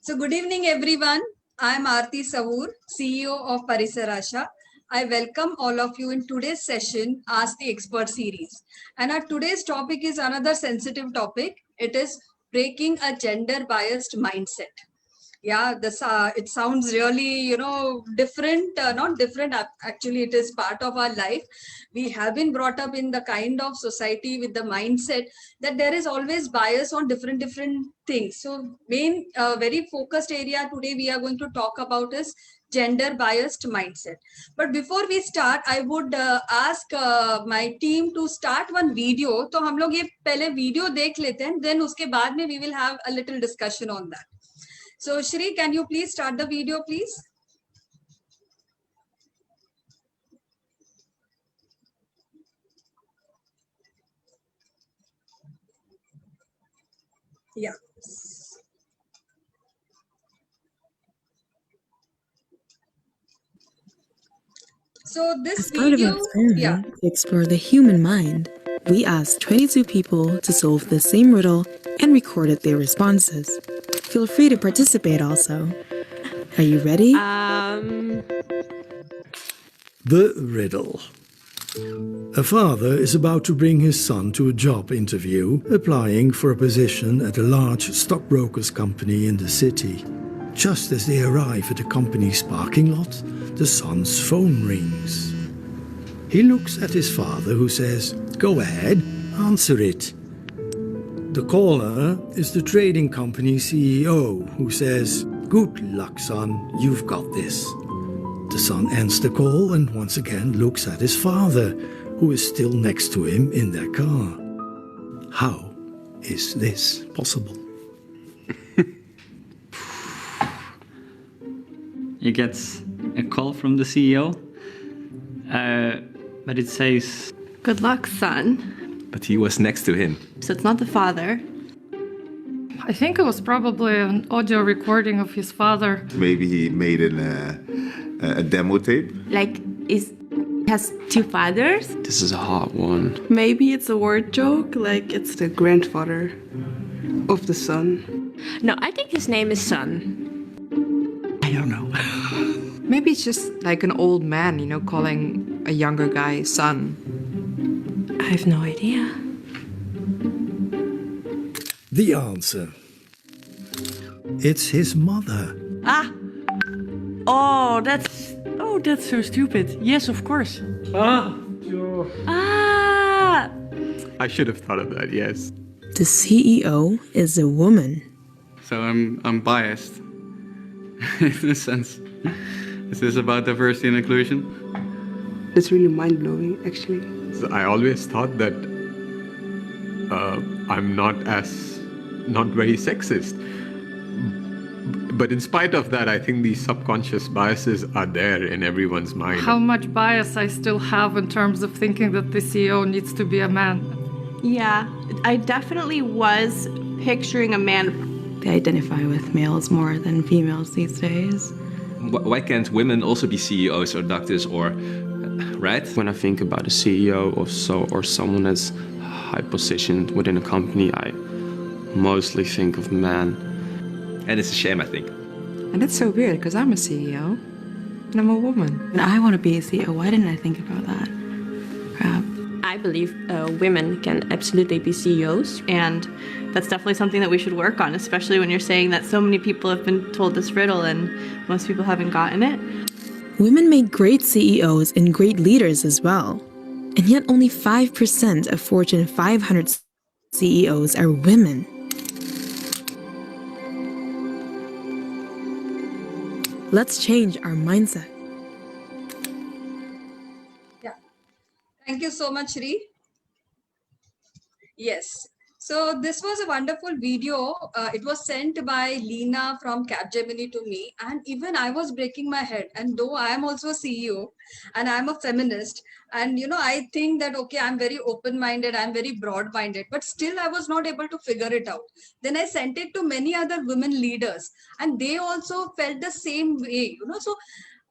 So good evening, everyone. I am Aarti Savoor, CEO of Parisarasha. I welcome all of you in today's session, Ask the Expert series. And our today's topic is another sensitive topic. It is breaking a gender-biased mindset. Yeah, this it sounds really different, not different. Actually, it is part of our life. We have been brought up in the kind of society with the mindset that there is always bias on different things. So main very focused area today we are going to talk about is gender biased mindset. But before we start, I would ask my team to start one video. तो हम लोग ये पहले video देख लेते हैं, then उसके बाद में we will have a little discussion on that. So Shri, can you please start the video, please? Yeah. So this video, to explore the human mind, we asked 22 people to solve the same riddle and recorded their responses. Feel free to participate also. Are you ready? The riddle. A father is about to bring his son to a job interview, applying for a position at a large stockbrokers company in the city. Just as they arrive at the company's parking lot, the son's phone rings. He looks at his father, who says, "Go ahead, answer it." The caller is the trading company CEO, who says, "Good luck, son, you've got this." The son ends the call and once again looks at his father, who is still next to him in their car. How is this possible? He gets a call from the CEO, but it says, "Good luck, son." But he was next to him. So it's not the father. I think it was probably an audio recording of his father. Maybe he made a demo tape. Like, has two fathers? This is a hot one. Maybe it's a word joke, like it's the grandfather of the son. No, I think his name is Son. I don't know. Maybe it's just like an old man, calling a younger guy son. I have no idea. The answer. It's his mother. Oh, that's so stupid. Yes, of course. I should have thought of that, yes. The CEO is a woman. so I'm biased in a sense. Is this about diversity and inclusion? That's really mind-blowing, actually. So I always thought that I'm not very sexist. But in spite of that, I think these subconscious biases are there in everyone's mind. How much bias I still have in terms of thinking that the CEO needs to be a man. Yeah, I definitely was picturing a man. They identify with males more than females these days. Why can't women also be CEOs or doctors or, right? When I think about a CEO or someone that's high positioned within a company, I mostly think of men. And it's a shame, I think. And it's so weird because I'm a CEO and I'm a woman. And I want to be a CEO. Why didn't I think about that? Crap. I believe women can absolutely be CEOs. And that's definitely something that we should work on, especially when you're saying that so many people have been told this riddle and most people haven't gotten it. Women make great CEOs and great leaders as well. And yet only 5% of Fortune 500 CEOs are women. Let's change our mindset. Yeah. Thank you so much, Shri. Yes. So this was a wonderful video. It was sent by Lena from Capgemini to me, and even I was breaking my head. And though I am also a CEO and I'm a feminist, and I think that, okay, I'm very open-minded, I'm very broad-minded, but still I was not able to figure it out. Then I sent it to many other women leaders, and they also felt the same way, So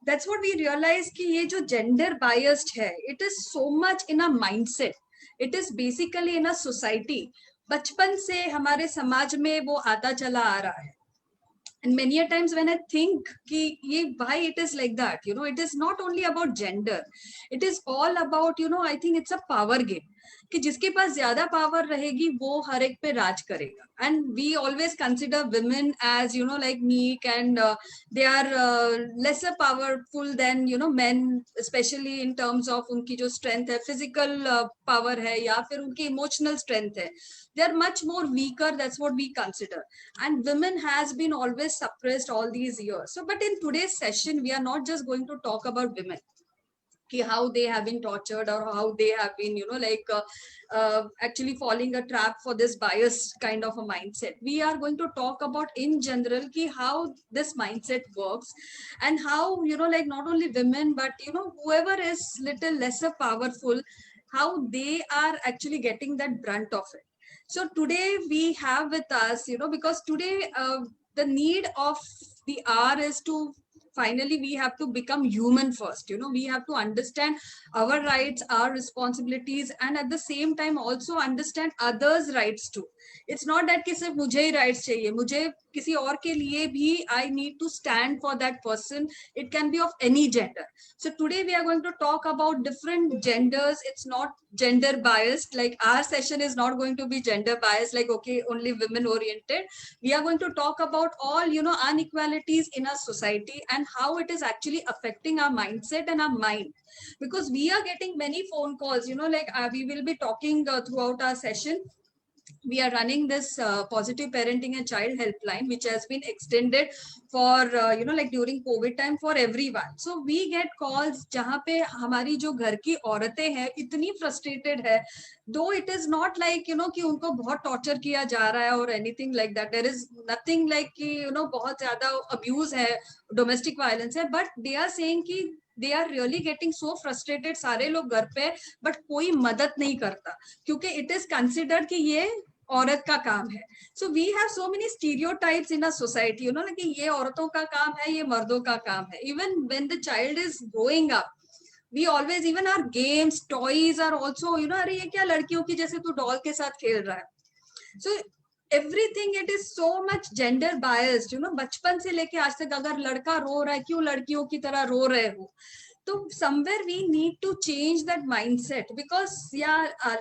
that's what we realized कि ये जो gender biased है, it is so much in a mindset. It is basically in a society. बचपन से हमारे समाज में वो आता चला आ रहा है. And many a times when I think ki why it is like that, it is not only about gender. It is all about, I think it's a power game. कि जिसके पास ज्यादा पावर रहेगी वो हर एक पे राज करेगा. And we always consider women as, like meek, and they are lesser powerful than, men, especially in terms of उनकी जो strength है, physical power है, या फिर उनकी emotional strength है. They are much more weaker. That's what we consider. And women has been always suppressed all these years. So, but in today's session, we are not just going to talk about women, how they have been tortured or how they have been, actually falling a trap for this biased kind of a mindset. We are going to talk about in general how this mindset works, and how, not only women, but, whoever is little lesser powerful, how they are actually getting that brunt of it. So today we have with us, because today the need of the hour is to finally we have to become human first. We have to understand our rights, our responsibilities, and at the same time also understand others' rights too. It's not that कि सिर्फ मुझे ही rights चाहिए, मुझे किसी और के लिए भी I need to stand for that person. It can be of any gender. So today we are going to talk about different genders. It's not gender biased. Like our session is not going to be gender biased, like okay, only women oriented. We are going to talk about all, inequalities in our society and how it is actually affecting our mindset and our mind. Because we are getting many phone calls, we will be talking throughout our session. We are running this positive parenting and child helpline, which has been extended for, during COVID time for everyone. So we get calls जहाँ पे हमारी जो घर की औरतें हैं इतनी frustrated है, though it is not like, कि उनको बहुत torture किया जा रहा है or anything like that. There is nothing like कि, बहुत ज़्यादा abuse है, domestic violence है, but they are saying कि they are really getting so frustrated, सारे लोग घर पे, but कोई मदद नहीं करता क्योंकि it is considered कि ये औरत का काम है. So we have so many stereotypes in our society, like ये औरतों का काम है, ये मर्दों का काम है. Even when the child is growing up, we always, even our games, toys are also, अरे ये क्या लड़कियों की जैसे तू डॉल के साथ खेल रहा है. So everything, it is so much gender biased, बचपन से लेके आज तक अगर लड़का रो रहा है, क्यों लड़कियों की तरह रो रहे हो. So somewhere we need to change that mindset, because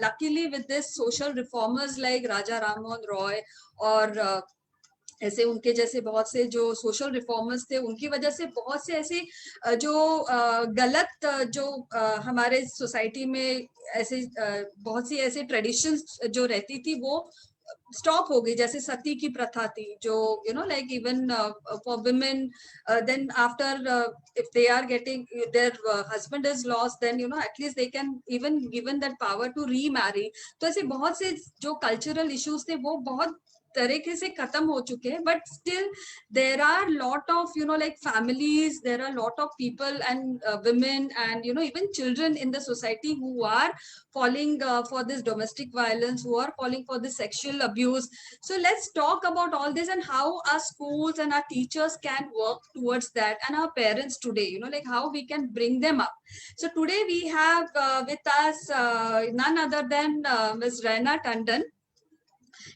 luckily with this social reformers like Raja Ram Mohan Roy और ऐसे उनके जैसे बहुत से जो सोशल रिफॉर्मर्स थे, उनकी वजह से बहुत से ऐसे जो गलत जो हमारे सोसाइटी में ऐसे बहुत सी ऐसे ट्रेडिशंस जो रहती थी वो स्टॉप हो गई. जैसे सती की प्रथा थी जो like even for women, then after if they are getting their husband is lost, then at least they can even given that power to remarry. तो ऐसे बहुत से जो cultural issues थे वो बहुत तरीके से खत्म हो चुके हैं, but still there are lot of like families, there are lot of people and women and even children in the society who are falling for this domestic violence, who are falling for this sexual abuse. So let's talk about all this and how our schools and our teachers can work towards that, and our parents today, like how we can bring them up. So today we have with us none other than Ms. Raina Tandon.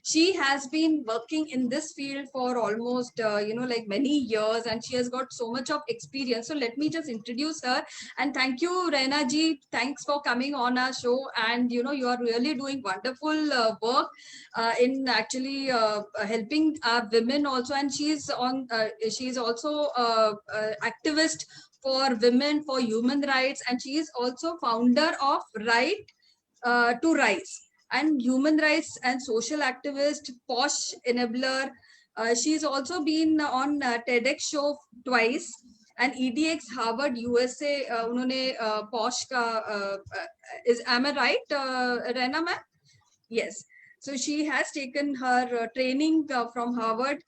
She has been working in this field for almost like many years, and she has got so much of experience. So let me just introduce her. And thank you, Raina ji, thanks for coming on our show. And you are really doing wonderful work in actually helping our women also. And she's also activist for women, for human rights, and she is also founder of Right to Rise, and human rights and social activist, Posh Enabler. She's also been on TEDx show twice, and EDX Harvard USA. उन्होंने Posh का am I right, Raina ma'am? Yes. So she has taken her training from Harvard.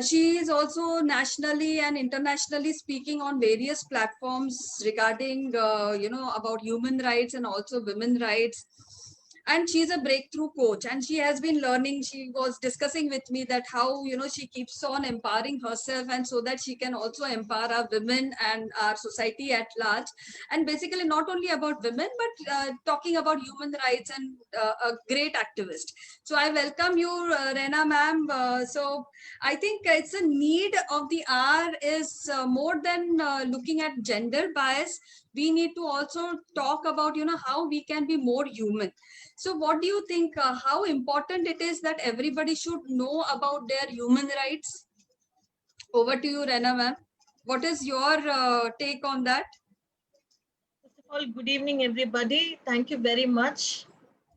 She is also nationally and internationally speaking on various platforms regarding about human rights and also women rights. and she's a breakthrough coach, and she has been learning. She was discussing with me that how, she keeps on empowering herself, and so that she can also empower our women and our society at large, and basically not only about women, but talking about human rights, and a great activist. So I welcome you, Rena ma'am. So I think it's a need of the hour is more than looking at gender bias. We need to also talk about, how we can be more human. So what do you think, how important it is that everybody should know about their human rights? Over to you, Rena ma'am. What is your take on that? First of all, good evening, everybody. Thank you very much.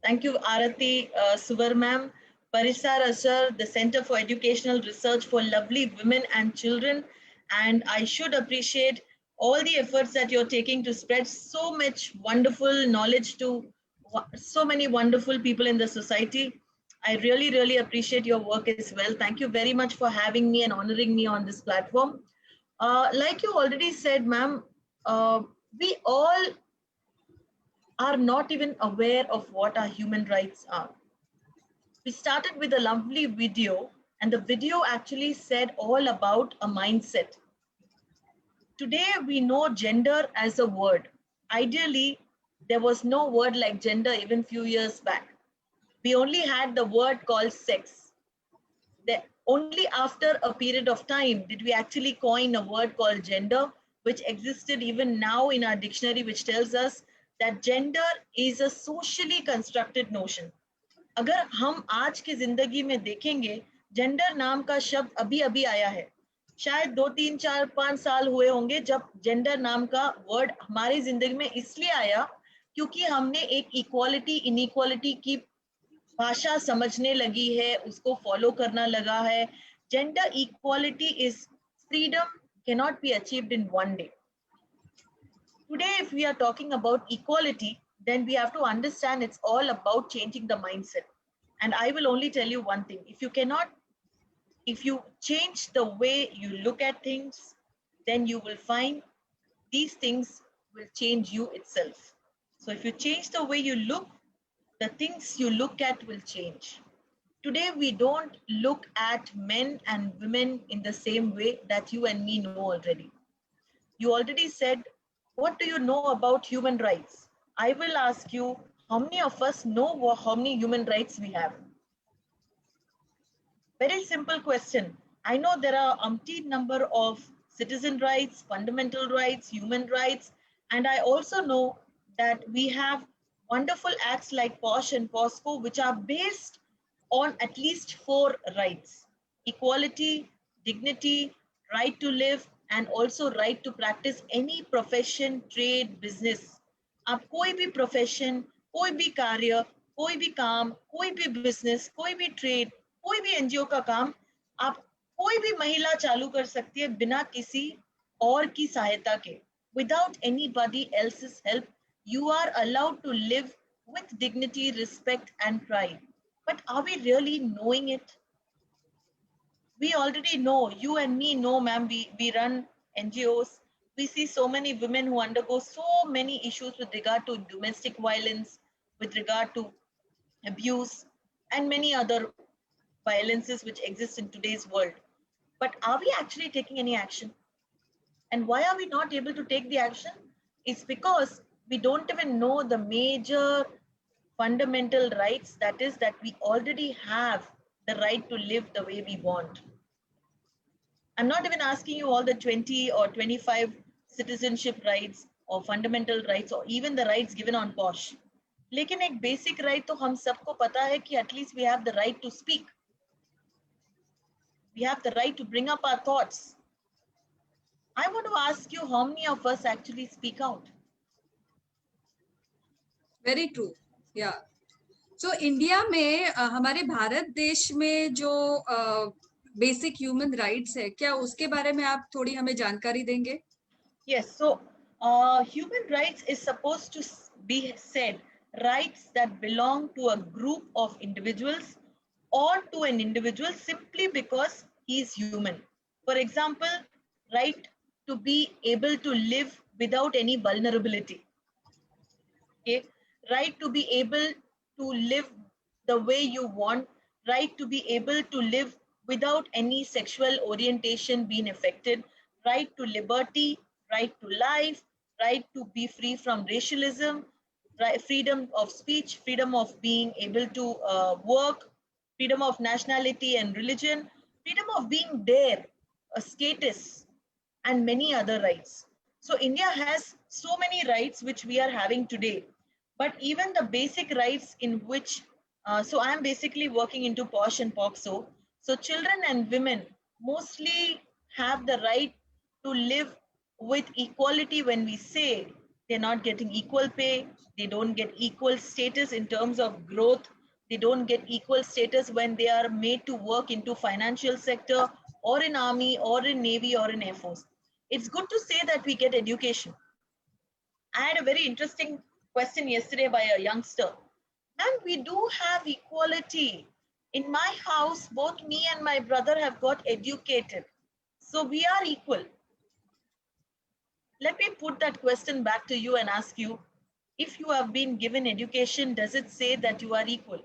Thank you, Arati, Suvar ma'am, Parisar Asar, the Center for Educational Research for Lovely Women and Children. And I should appreciate all the efforts that you're taking to spread so much wonderful knowledge to so many wonderful people in the society. I really, really appreciate your work as well. Thank you very much for having me and honoring me on this platform. Like you already said, ma'am, we all are not even aware of what our human rights are. We started with a lovely video, and the video actually said all about a mindset. Today, we know gender as a word. Ideally, there was no word like gender even few years back. We only had the word called sex. Only after a period of time did we actually coin a word called gender, which existed even now in our dictionary, which tells us that gender is a socially constructed notion. अगर हम आज की जिंदगी में देखेंगे, gender नाम का शब्द अभी अभी आया है. शायद 2, 3, 4, 5 साल हुए होंगे जब जेंडर नाम का वर्ड हमारी जिंदगी में इसलिए आया क्योंकि हमने एक इक्वालिटी इनइक्वालिटी की भाषा समझने लगी है, उसको फॉलो करना लगा है. Gender equality is freedom cannot be achieved in one day. Today, if we are talking about equality, then we have to understand it's all about changing the mindset. And I will only tell you one thing. If you change the way you look at things, then you will find these things will change you itself. So if you change the way you look, the things you look at will change. Today, we don't look at men and women in the same way that you and me know already. You already said, what do you know about human rights? I will ask you, how many of us know how many human rights we have? Very simple question. I know there are umpteen number of citizen rights, fundamental rights, human rights, and I also know that we have wonderful acts like POSH and POSCO, which are based on at least 4 rights: equality, dignity, right to live, and also right to practice any profession, trade, business. आप कोई भी profession, कोई भी कार्य, कोई भी काम, कोई भी business, कोई भी trade, कोई भी NGO का काम, आप कोई भी महिला चालू कर सकती है बिना किसी और की सहायता के. Without anybody else's help, you are allowed to live with dignity, respect, and pride. But are we really knowing it? We already know, you and me know, ma'am, we run NGOs. We see so many women who undergo so many issues with regard to domestic violence, with regard to abuse, and many other violences which exist in today's world. But are we actually taking any action? And why are we not able to take the action? It's because we don't even know the major fundamental rights, that is that we already have the right to live the way we want. I'm not even asking you all the 20 or 25 citizenship rights or fundamental rights or even the rights given on POSH. लेकिन एक basic right तो हम सबको पता है कि at least we have the right to speak. We have the right to bring up our thoughts. I want to ask you, how many of us actually speak out? Very true. Yeah. So India में हमारे भारत देश में जो basic human rights है, क्या उसके बारे में आप थोड़ी हमें जानकारी देंगे? Yes, so human rights is supposed to be said rights that belong to a group of individuals or to an individual simply because he is human. For example, right to be able to live without any vulnerability. Okay, right to be able to live the way you want, right to be able to live without any sexual orientation being affected, right to liberty, right to life, right to be free from racialism, right, freedom of speech, freedom of being able to work, freedom of nationality and religion, freedom of being there, a status, and many other rights. So India has so many rights which we are having today, but even the basic rights in which, so I'm basically working into POSH and POXO. So children and women mostly have the right to live with equality. When we say they're not getting equal pay, they don't get equal status in terms of growth, they don't get equal status when they are made to work into financial sector or in army or in navy or in air force. It's good to say that we get education. I had a very interesting question yesterday by a youngster. And we do have equality. In my house, both me and my brother have got educated. So we are equal. Let me put that question back to you and ask you, if you have been given education, does it say that you are equal?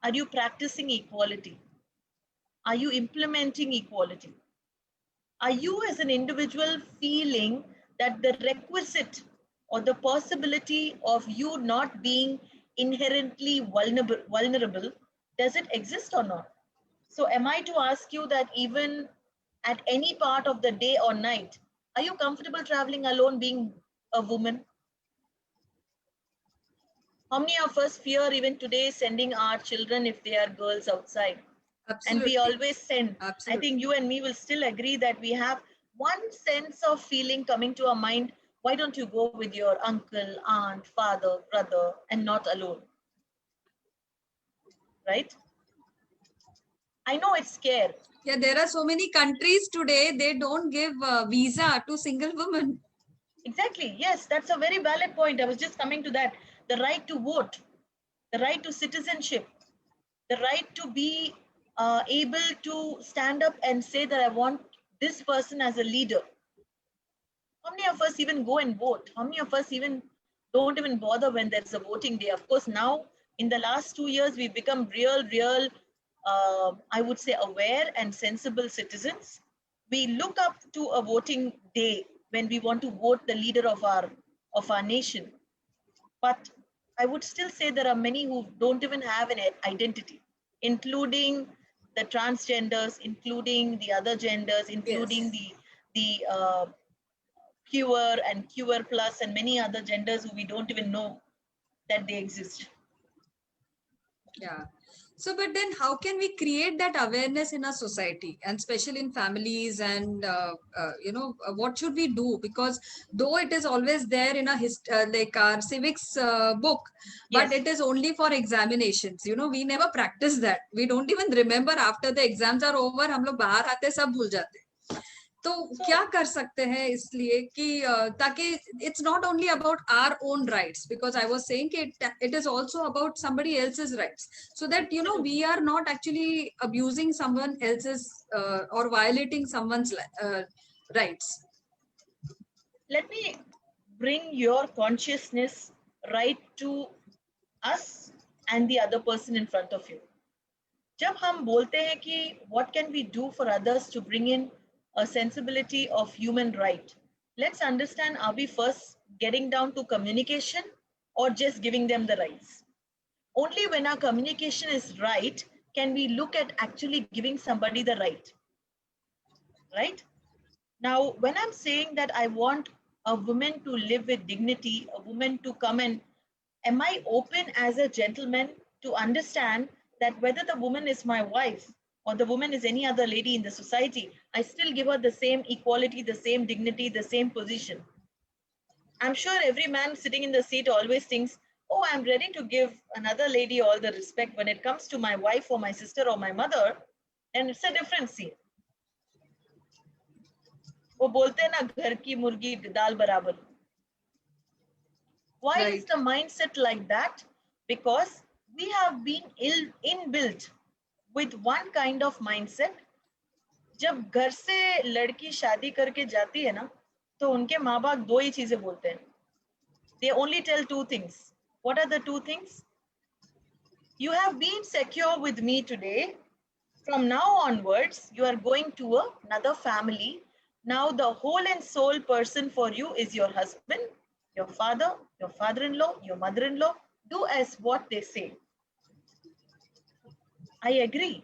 Are you practicing equality? Are you implementing equality? Are you as an individual feeling that the requisite or the possibility of you not being inherently vulnerable, does it exist or not? So am I to ask you that even at any part of the day or night, are you comfortable traveling alone being a woman? How many of us fear even today sending our children if they are girls outside? Absolutely. And we always send. Absolutely. I think you and me will still agree that we have one sense of feeling coming to our mind. Why don't you go with your uncle, aunt, father, brother, and not alone? Right? I know it's scary. Yeah, there are so many countries today, they don't give visa to single women. Exactly. Yes, that's a very valid point. I was just coming to that. The right to vote, the right to citizenship, the right to be able to stand up and say that I want this person as a leader. How many of us even go and vote? How many of us even don't even bother when there's a voting day? Of course, now in the last 2 years, we've become real, I would say, aware and sensible citizens. We look up to a voting day when we want to vote the leader of our nation. But I would still say there are many who don't even have an identity, including the transgenders, including the other genders, including the QR and QR plus and many other genders who we don't even know that they exist. Yeah. So, but then how can we create that awareness in our society, and especially in families, and what should we do? Because though it is always there in a like our civics book, but it is only for examinations. We never practice that. We don't even remember after the exams are over. हम लोग बाहर आते सब भूल जाते. तो क्या कर सकते हैं इसलिए कि ताकि it's not only about our own rights, because I was saying it is also about somebody else's rights, so that we are not actually abusing someone else's or violating someone's rights. Let me bring your consciousness right to us and the other person in front of you. जब हम बोलते हैं कि what can we do for others to bring in a sensibility of human right, let's understand, are we first getting down to communication or just giving them the rights? Only when our communication is right can we look at actually giving somebody the right. Right? Now, when I'm saying that I want a woman to live with dignity, a woman to come and, am I open as a gentleman to understand that whether the woman is my wife or the woman is any other lady in the society, I still give her the same equality, the same dignity, the same position. I'm sure every man sitting in the seat always thinks, oh, I'm ready to give another lady all the respect. When it comes to my wife or my sister or my mother, and it's a different scene. वो बोलते हैं ना, घर की मुर्गी दाल बराबर. Why is the mindset like that? Because we have been inbuilt with one kind of mindset. जब घर से लड़की शादी करके जाती है ना, तो उनके माँ बाप दो ही चीजें बोलते हैं. They only tell two things. What are the two things? You have been secure with me today. From now onwards, you are going to another family. Now the whole and soul person for you is your husband, your father, your father-in-law, your mother-in-law. Do as what they say. I agree.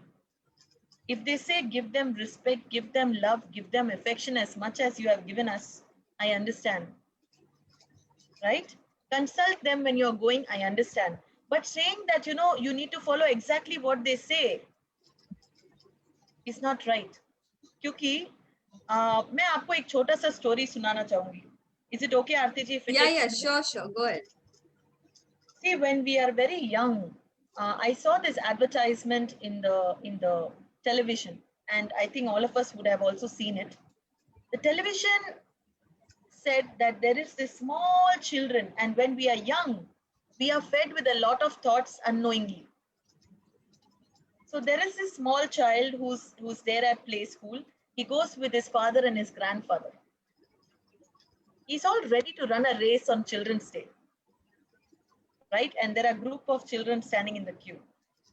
If they say give them respect, give them love, give them affection as much as you have given us, I understand. Right? Consult them when you're going, I understand. But saying that, you need to follow exactly what they say is not right. क्योंकि मैं आपको एक छोटा सा story सुनाना चाहूंगी. Is it okay, Aarti ji? Yeah, sure. Go ahead. See, when we are very young, I saw this advertisement in the television, and I think all of us would have also seen it. The television said that there is this small children, and when we are young, we are fed with a lot of thoughts unknowingly. So there is this small child who's there at play school. He goes with his father and his grandfather. He's all ready to run a race on Children's Day, right? And there are a group of children standing in the queue.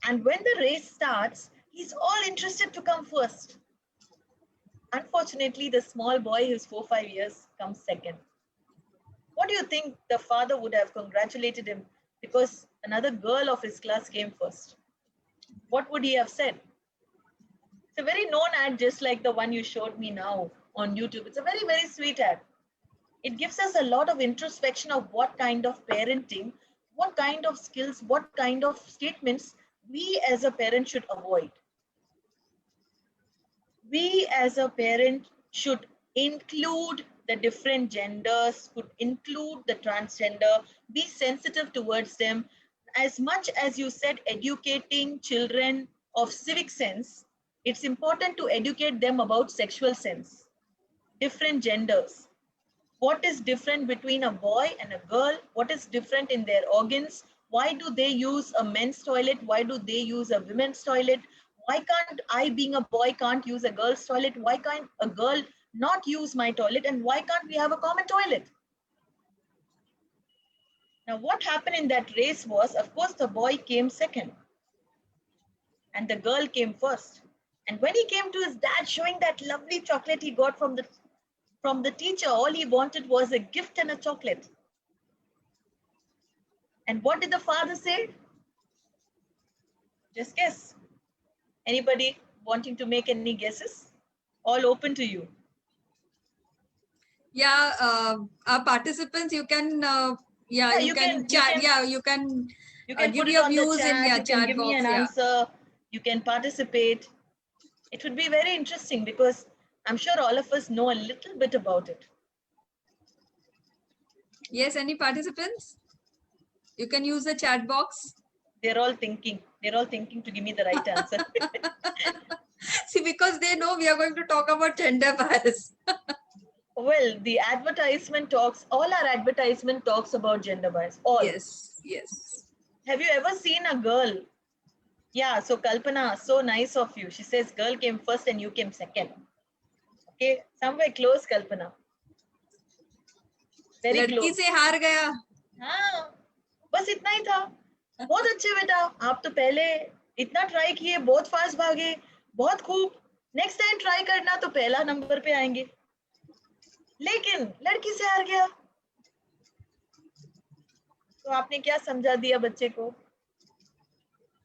And when the race starts, he's all interested to come first. Unfortunately, the small boy who's 4 or 5 years comes second. What do you think? The father would have congratulated him because another girl of his class came first. What would he have said? It's a very known ad, just like the one you showed me now on YouTube. It's a very, very sweet ad. It gives us a lot of introspection of what kind of parenting, what kind of skills, what kind of statements we as a parent should avoid. We as a parent should include the different genders, could include the transgender, be sensitive towards them. As much as you said, educating children of civic sense, it's important to educate them about sexual sense, different genders. What is different between a boy and a girl? What is different in their organs? Why do they use a men's toilet? Why do they use a women's toilet? Why can't I, being a boy, can't use a girl's toilet? Why can't a girl not use my toilet? And why can't we have a common toilet? Now, what happened in that race was, of course, the boy came second and the girl came first. And when he came to his dad showing that lovely chocolate he got from the teacher, all he wanted was a gift and a chocolate. And what did the father say? Just guess. Anybody wanting to make any guesses? All open to you. Yeah, our participants, you can, you can chat. You can give your views in the chat box. Give me an answer. You can participate. It would be very interesting because I'm sure all of us know a little bit about it. Yes, any participants? You can use the chat box. They're all thinking. They're all thinking to give me the right answer. See, because they know we are going to talk about gender bias. Well, the advertisement talks, all our advertisement talks about gender bias. All. Yes, yes. Have you ever seen a girl? Yeah, so Kalpana, so nice of you. She says girl came first and you came second. Okay, somewhere close, Kalpana. Very close. लड़की से हार गया. हाँ, बस इतना ही था. बहुत अच्छे बेटा, आप तो पहले इतना ट्राई किए, बहुत फास्ट भागे, बहुत खूब. नेक्स्ट टाइम ट्राई करना तो पहला नंबर पे आएंगे. लेकिन लड़की से हार गया. तो आपने क्या समझा दिया बच्चे को?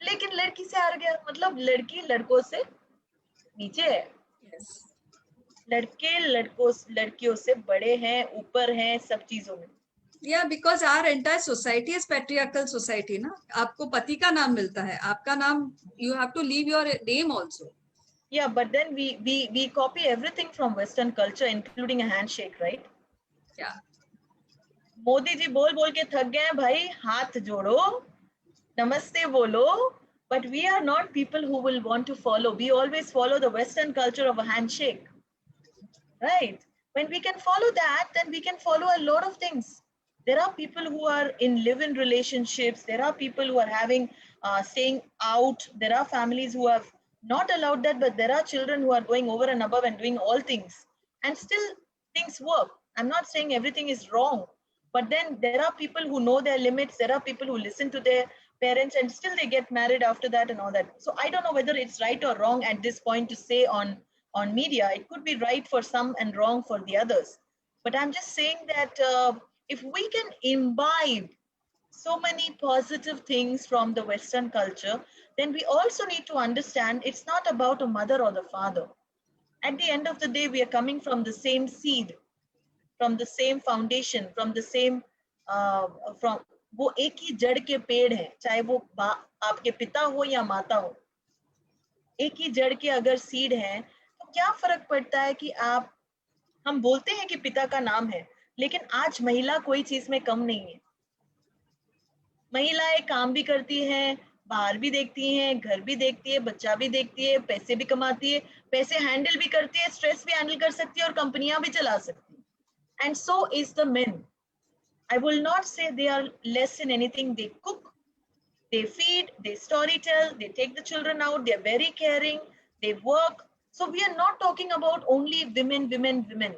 लेकिन लड़की से हार गया, मतलब लड़की लड़कों से नीचे है. Yes. लड़के लड़कियों से बड़े हैं, ऊपर हैं, सब चीजों में. Yeah, because our entire society is patriarchal society, ना? आपको पति का नाम मिलता है, आपका नाम, you have to leave your name also. Yeah, but then we copy everything from Western culture, including a handshake, right? Yeah. Modi ji बोल के थक गए हैं भाई, हाथ जोड़ो, नमस्ते बोलो. But we are not people who will want to follow. We always follow the Western culture of a handshake, right? When we can follow that, then we can follow a lot of things. There are people who are in live-in relationships. There are people who are having, staying out. There are families who have not allowed that, but there are children who are going over and above and doing all things. And still things work. I'm not saying everything is wrong, But then there are people who know their limits. There are people who listen to their parents and still they get married after that and all that. So I don't know whether it's right or wrong at this point to say on media. It could be right for some and wrong for the others. But I'm just saying that if we can imbibe so many positive things from the Western culture, then we also need to understand it's not about a mother or the father. At the end of the day, we are coming from the same seed, from the same foundation, from the same from वो एक ही जड़ के पेड़ हैं, चाहे वो आपके पिता हो या माता हो, एक ही जड़ के अगर सीड हैं, तो क्या फर्क पड़ता है कि आप, हम बोलते हैं कि पिता का नाम है, लेकिन आज महिला कोई चीज में कम नहीं है. महिलाएं काम भी करती हैं, बाहर भी देखती हैं, घर भी देखती है, बच्चा भी देखती है, पैसे भी कमाती है, पैसे हैंडल भी करती है, स्ट्रेस भी हैंडल कर सकती है और कंपनियां भी चला सकती है. And so is the men. I will not say they are less in anything. They cook, they feed, they storytell, they take the children out, they are very caring, they work. So we are not talking about only women.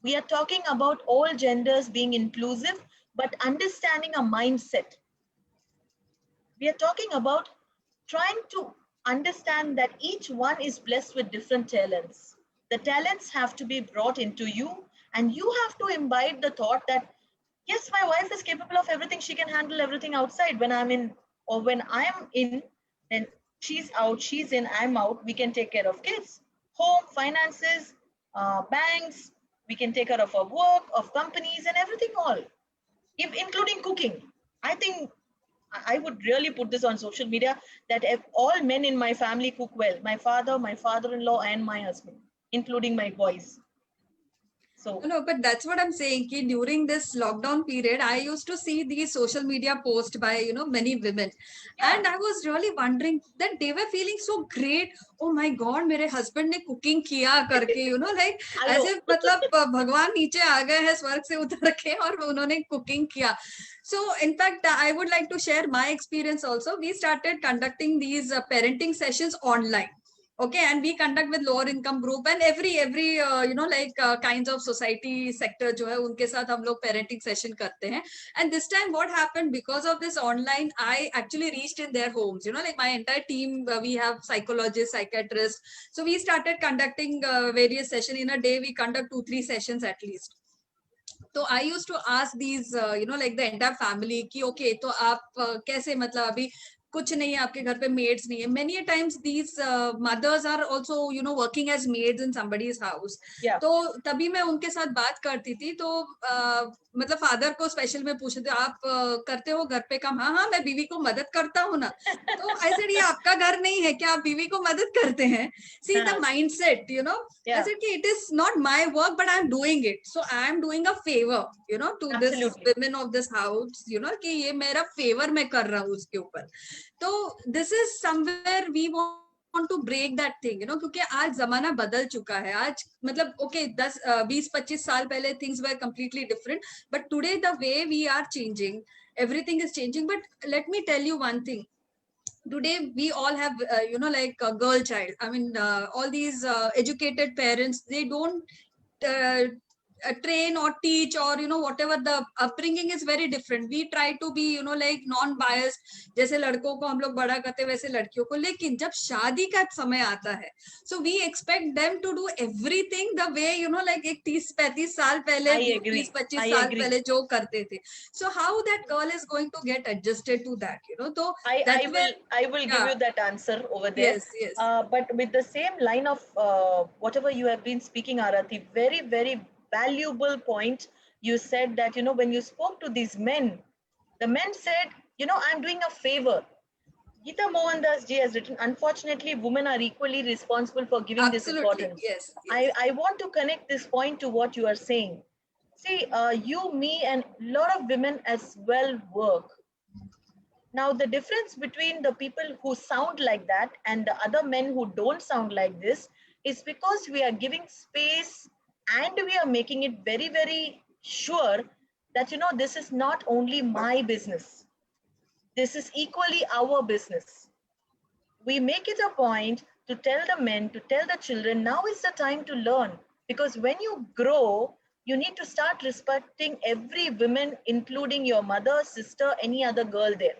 We are talking about all genders being inclusive, but understanding a mindset. We are talking about trying to understand that each one is blessed with different talents. The talents have to be brought into you, and you have to imbibe the thought that, yes, my wife is capable of everything. She can handle everything outside. When I'm in, or when I'm in, then she's out, she's in, I'm out. We can take care of kids, home, finances, banks. We can take care of our work, of companies and everything all, including cooking. I think I would really put this on social media that if all men in my family cook well, my father, my father-in-law, and my husband, including my boys. So no, but that's what I'm saying. Ki during this lockdown period, I used to see these social media posts by many women, and I was really wondering that they were feeling so great. Oh my God, मेरे husband ने cooking किया करके, like ऐसे मतलब भगवान नीचे आ गए हैं स्वर्ग से उतर के और उन्होंने cooking किया. So in fact, I would like to share my experience also. We started conducting these parenting sessions online. Okay, and we conduct with lower income group and every kinds of society sector जो है उनके साथ हम लोग parenting session करते हैं. And this time what happened, because of this online, I actually reached in their homes, like my entire team, we have psychologists, psychiatrists. So we started conducting various sessions. In a day we conduct 2-3 sessions at least. तो I used to ask these like the entire family कि okay, तो आप कैसे, मतलब अभी कुछ नहीं है आपके घर पे, मेड्स नहीं है. Many a times these mothers are also working as maids in somebody's house. तो तभी मैं उनके साथ बात करती थी. तो मतलब फादर को स्पेशल में पूछते थे, आप करते हो घर पे काम? हाँ, मैं बीवी को मदद करता हूँ ना. तो I said, ये आपका घर नहीं है क्या आप बीवी को मदद करते हैं? See the mindset, I said कि it is not my work, but I'm doing it. So I'm doing a favor, to this women of this house, कि ये मेरा favor मैं कर रहा हूँ उसके ऊपर. तो this is somewhere we want to break that thing, क्योंकि आज जमाना बदल चुका है. आज मतलब okay 10-20-25 साल पहले things were completely different, but today the way we are changing, everything is changing. But let me tell you one thing. Today we all have like a girl child. I mean all these educated parents, they don't train or teach, or whatever the upbringing is very different. We try to be like non-biased. जैसे लड़कों को हम लोग बड़ा करते वैसे लड़कियों को. लेकिन जब शादी का समय आता है, so we expect them to do everything the way like एक 30-35 साल पहले, 20-25 साल पहले जो करते थे. So how that girl is going to get adjusted to that, So I will give you that answer over there. Yes. But with the same line of whatever you have been speaking, Arati, very, very valuable point. You said that, when you spoke to these men, the men said, I'm doing a favor. Geeta Mohandas ji has written, unfortunately, women are equally responsible for giving this importance. Yes. I want to connect this point to what you are saying. See, you, me, and a lot of women as well work. Now, the difference between the people who sound like that and the other men who don't sound like this is because we are giving space and we are making it very, very sure that, this is not only my business. This is equally our business. We make it a point to tell the men, to tell the children, now is the time to learn. Because when you grow, You need to start respecting every woman, including your mother, sister, any other girl there.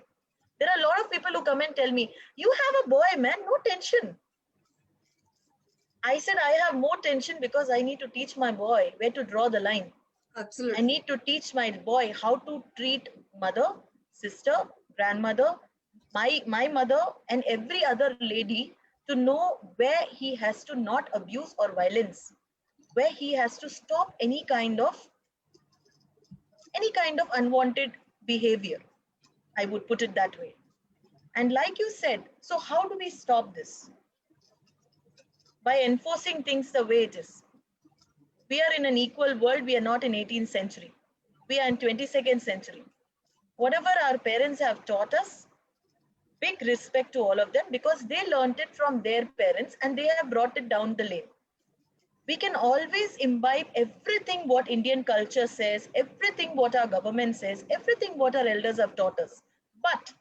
There are a lot of people who come and tell me, you have a boy, man, no tension. I said, I have more tension because I need to teach my boy where to draw the line. Absolutely. I need to teach my boy how to treat mother, sister, grandmother, my mother, and every other lady, to know where he has to not abuse or violence, where he has to stop any kind of unwanted behavior. I would put it that way. And like you said, so how do we stop this? By enforcing things the way it is. We are in an equal world. We are not in 18th century. We are in 22nd century. Whatever our parents have taught us, big respect to all of them, because they learned it from their parents and they have brought it down the lane. We can always imbibe everything what Indian culture says, everything what our government says, everything what our elders have taught us. But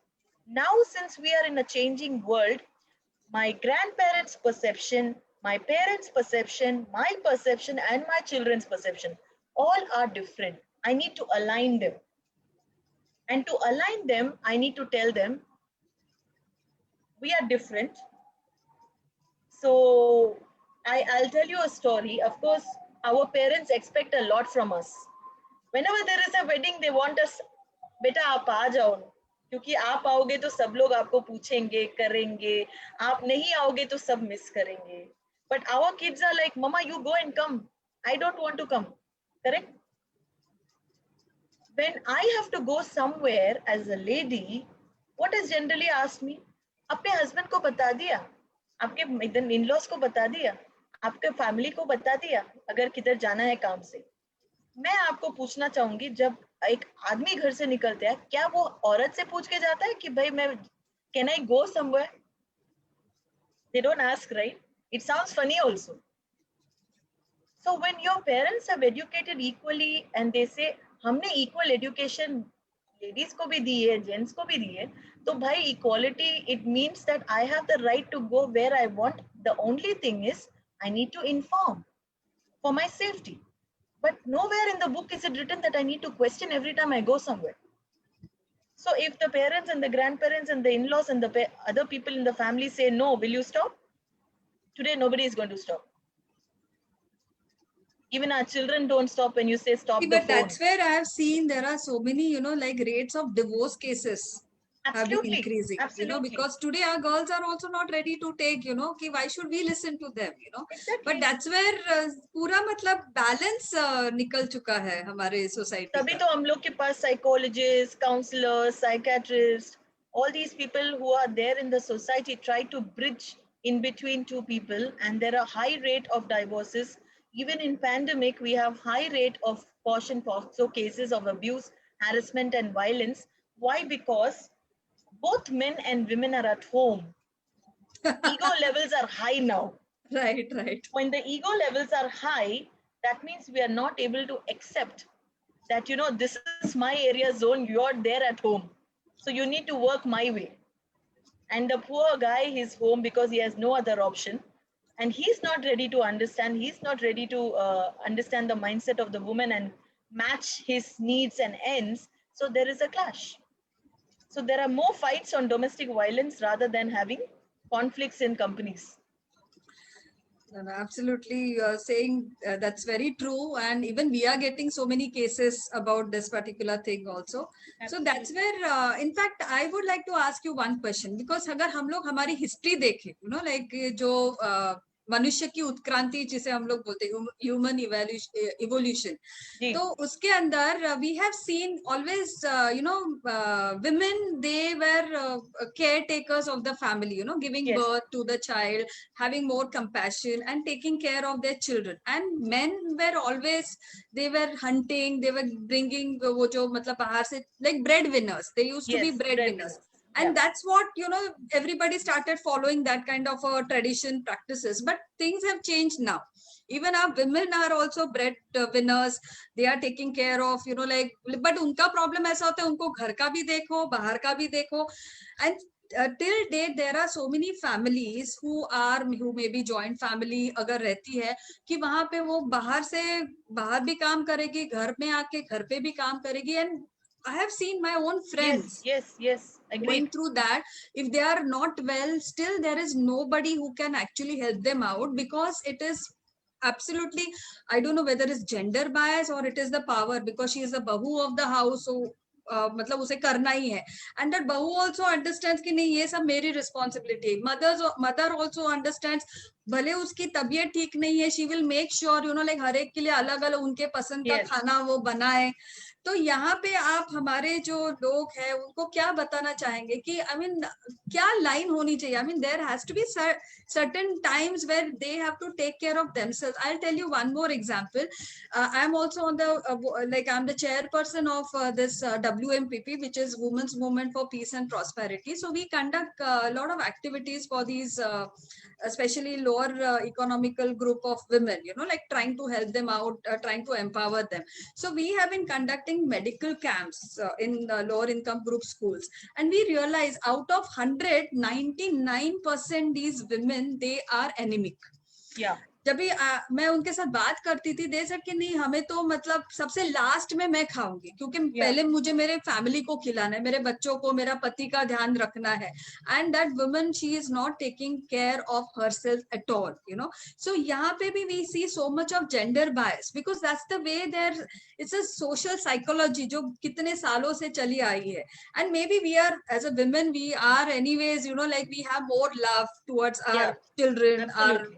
now, since we are in a changing world, my grandparents' perception, my parents' perception, my perception, and my children's perception, all are different. I need to align them. And to align them, I need to tell them, we are different. So I'll tell you a story. Of course, our parents expect a lot from us. Whenever there is a wedding, they want us, beta aap aa jao. क्योंकि आप आओगे तो सब लोग आपको पूछेंगे, करेंगे. आप नहीं आओगे तो सब मिस करेंगे. But our kids are like, Mama, you go and come. I don't want to come. Correct? When I have to go somewhere as a lady, what is generally asked me? अपने husband को बता दिया, आपके in-laws को बता दिया, आपके family को बता दिया, अगर किधर जाना है काम से. मैं आपको पूछना चाहूंगी, जब एक आदमी घर से निकलता है, क्या वो औरत से पूछ के जाता है कि भाई मैं can I go somewhere? They don't ask, right? It sounds funny also. So when your parents have educated equally and they say हमने equal education ladies को भी दी है, gents को भी दी है, तो भाई equality, it means that I have the right to go where I want. The only thing is I need to inform for my safety. But nowhere in the book is it written that I need to question every time I go somewhere. So if the parents and the grandparents and the in-laws and the other people in the family say, no, will you stop? Today, nobody is going to stop. Even our children don't stop when you say stop the phone. But that's where I have seen there are so many, like rates of divorce cases have been increasing. Absolutely. Because today our girls are also not ready to take, कि why should we listen to them, Exactly. But that's where पूरा मतलब balance निकल चुका है हमारे society तभी का. तो हम लोग के पास psychologists, counselors, psychiatrists, all these people who are there in the society try to bridge in between two people, and there are high rate of divorces. Even in pandemic, we have high rate of POSH and POXO cases of abuse, harassment, and violence. Why? Because both men and women are at home. Ego levels are high now. Right. When the ego levels are high, that means we are not able to accept that, this is my area zone, you're there at home. So you need to work my way. And the poor guy is home because he has no other option. And he's not ready to understand. He's not ready to understand the mindset of the woman and match his needs and ends. So there is a clash. So there are more fights on domestic violence rather than having conflicts in companies. No, absolutely, you are saying that's very true, and even we are getting so many cases about this particular thing also. Absolutely. So that's where, in fact, I would like to ask you one question, because अगर हम लोग हमारी history देखें, like जो मनुष्य की उत्क्रांति जिसे हम लोग बोलते हैं, ह्यूमन इवोल्यूशन, तो उसके अंदर we have seen always women, they were caretakers of the family, giving birth to the child, having more compassion and taking care of their children. And men were always, they were hunting, they were bringing वो जो मतलब बाहर से, like breadwinners, they used to be breadwinners. And that's what, everybody started following that kind of tradition practices. But things have changed now. Even our women are also breadwinners. They are taking care of, but उनका problem ऐसा होता है, उनको घर का भी देखो, बाहर का भी देखो. And till date there are so many families who may be joint family अगर रहती है कि वहां पे वो बाहर भी काम करेगी, घर में आके घर पे भी काम करेगी, and I have seen my own friends yes, agreed. going through that. If they are not well, still there is nobody who can actually help them out, because it is absolutely, I don't know whether it's gender bias or it is the power, because she is the bahu of the house, so मतलब उसे करना ही है. And that bahu also understands कि नहीं, ये सब मेरी responsibility है. Mother also understands, भले उसकी तबीयत ठीक नहीं है, she will make sure, like हर एक के लिए अलग अलग उनके पसंद का खाना वो बनाए. तो यहाँ पे आप हमारे जो लोग हैं उनको क्या बताना चाहेंगे कि क्या लाइन होनी चाहिए? there has to be certain times where they have to take care of themselves. I'll tell you one more example. I'm also on the I'm the chairperson of this WMPP, which is Women's Movement for Peace and Prosperity. So we conduct a lot of activities for these especially lower economical group of women, trying to help them out, trying to empower them. So we have been conducting medical camps in lower income group schools, and we realize out of 100, 99% these women, they are anemic. Yeah. जब भी मैं उनके साथ बात करती थी, they said कि नहीं, हमें तो मतलब सबसे लास्ट में मैं खाऊंगी, क्योंकि पहले मुझे मेरे फैमिली को खिलाना है, मेरे बच्चों को, मेरा पति का ध्यान रखना है. And that woman, she is not taking care of herself at all, so यहाँ पे भी we see so much of gender bias, because that's the way there, it's a social psychology जो कितने सालों से चली आई है. And maybe we are as a women, we are anyways, we have more love towards our children, our.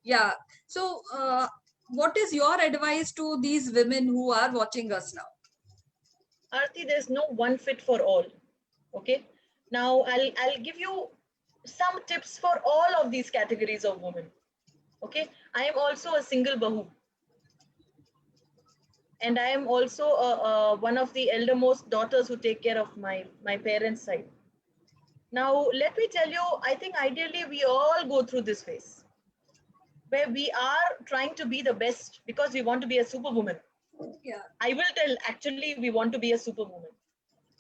Yeah. So, what is your advice to these women who are watching us now? Aarti, there's no one fit for all. Okay. Now, I'll give you some tips for all of these categories of women. Okay. I am also a single bahu. And I am also one of the eldermost daughters who take care of my parents' side. Now, let me tell you, I think ideally we all go through this phase, where we are trying to be the best because we want to be a superwoman. Yeah. I will tell, actually, we want to be a superwoman.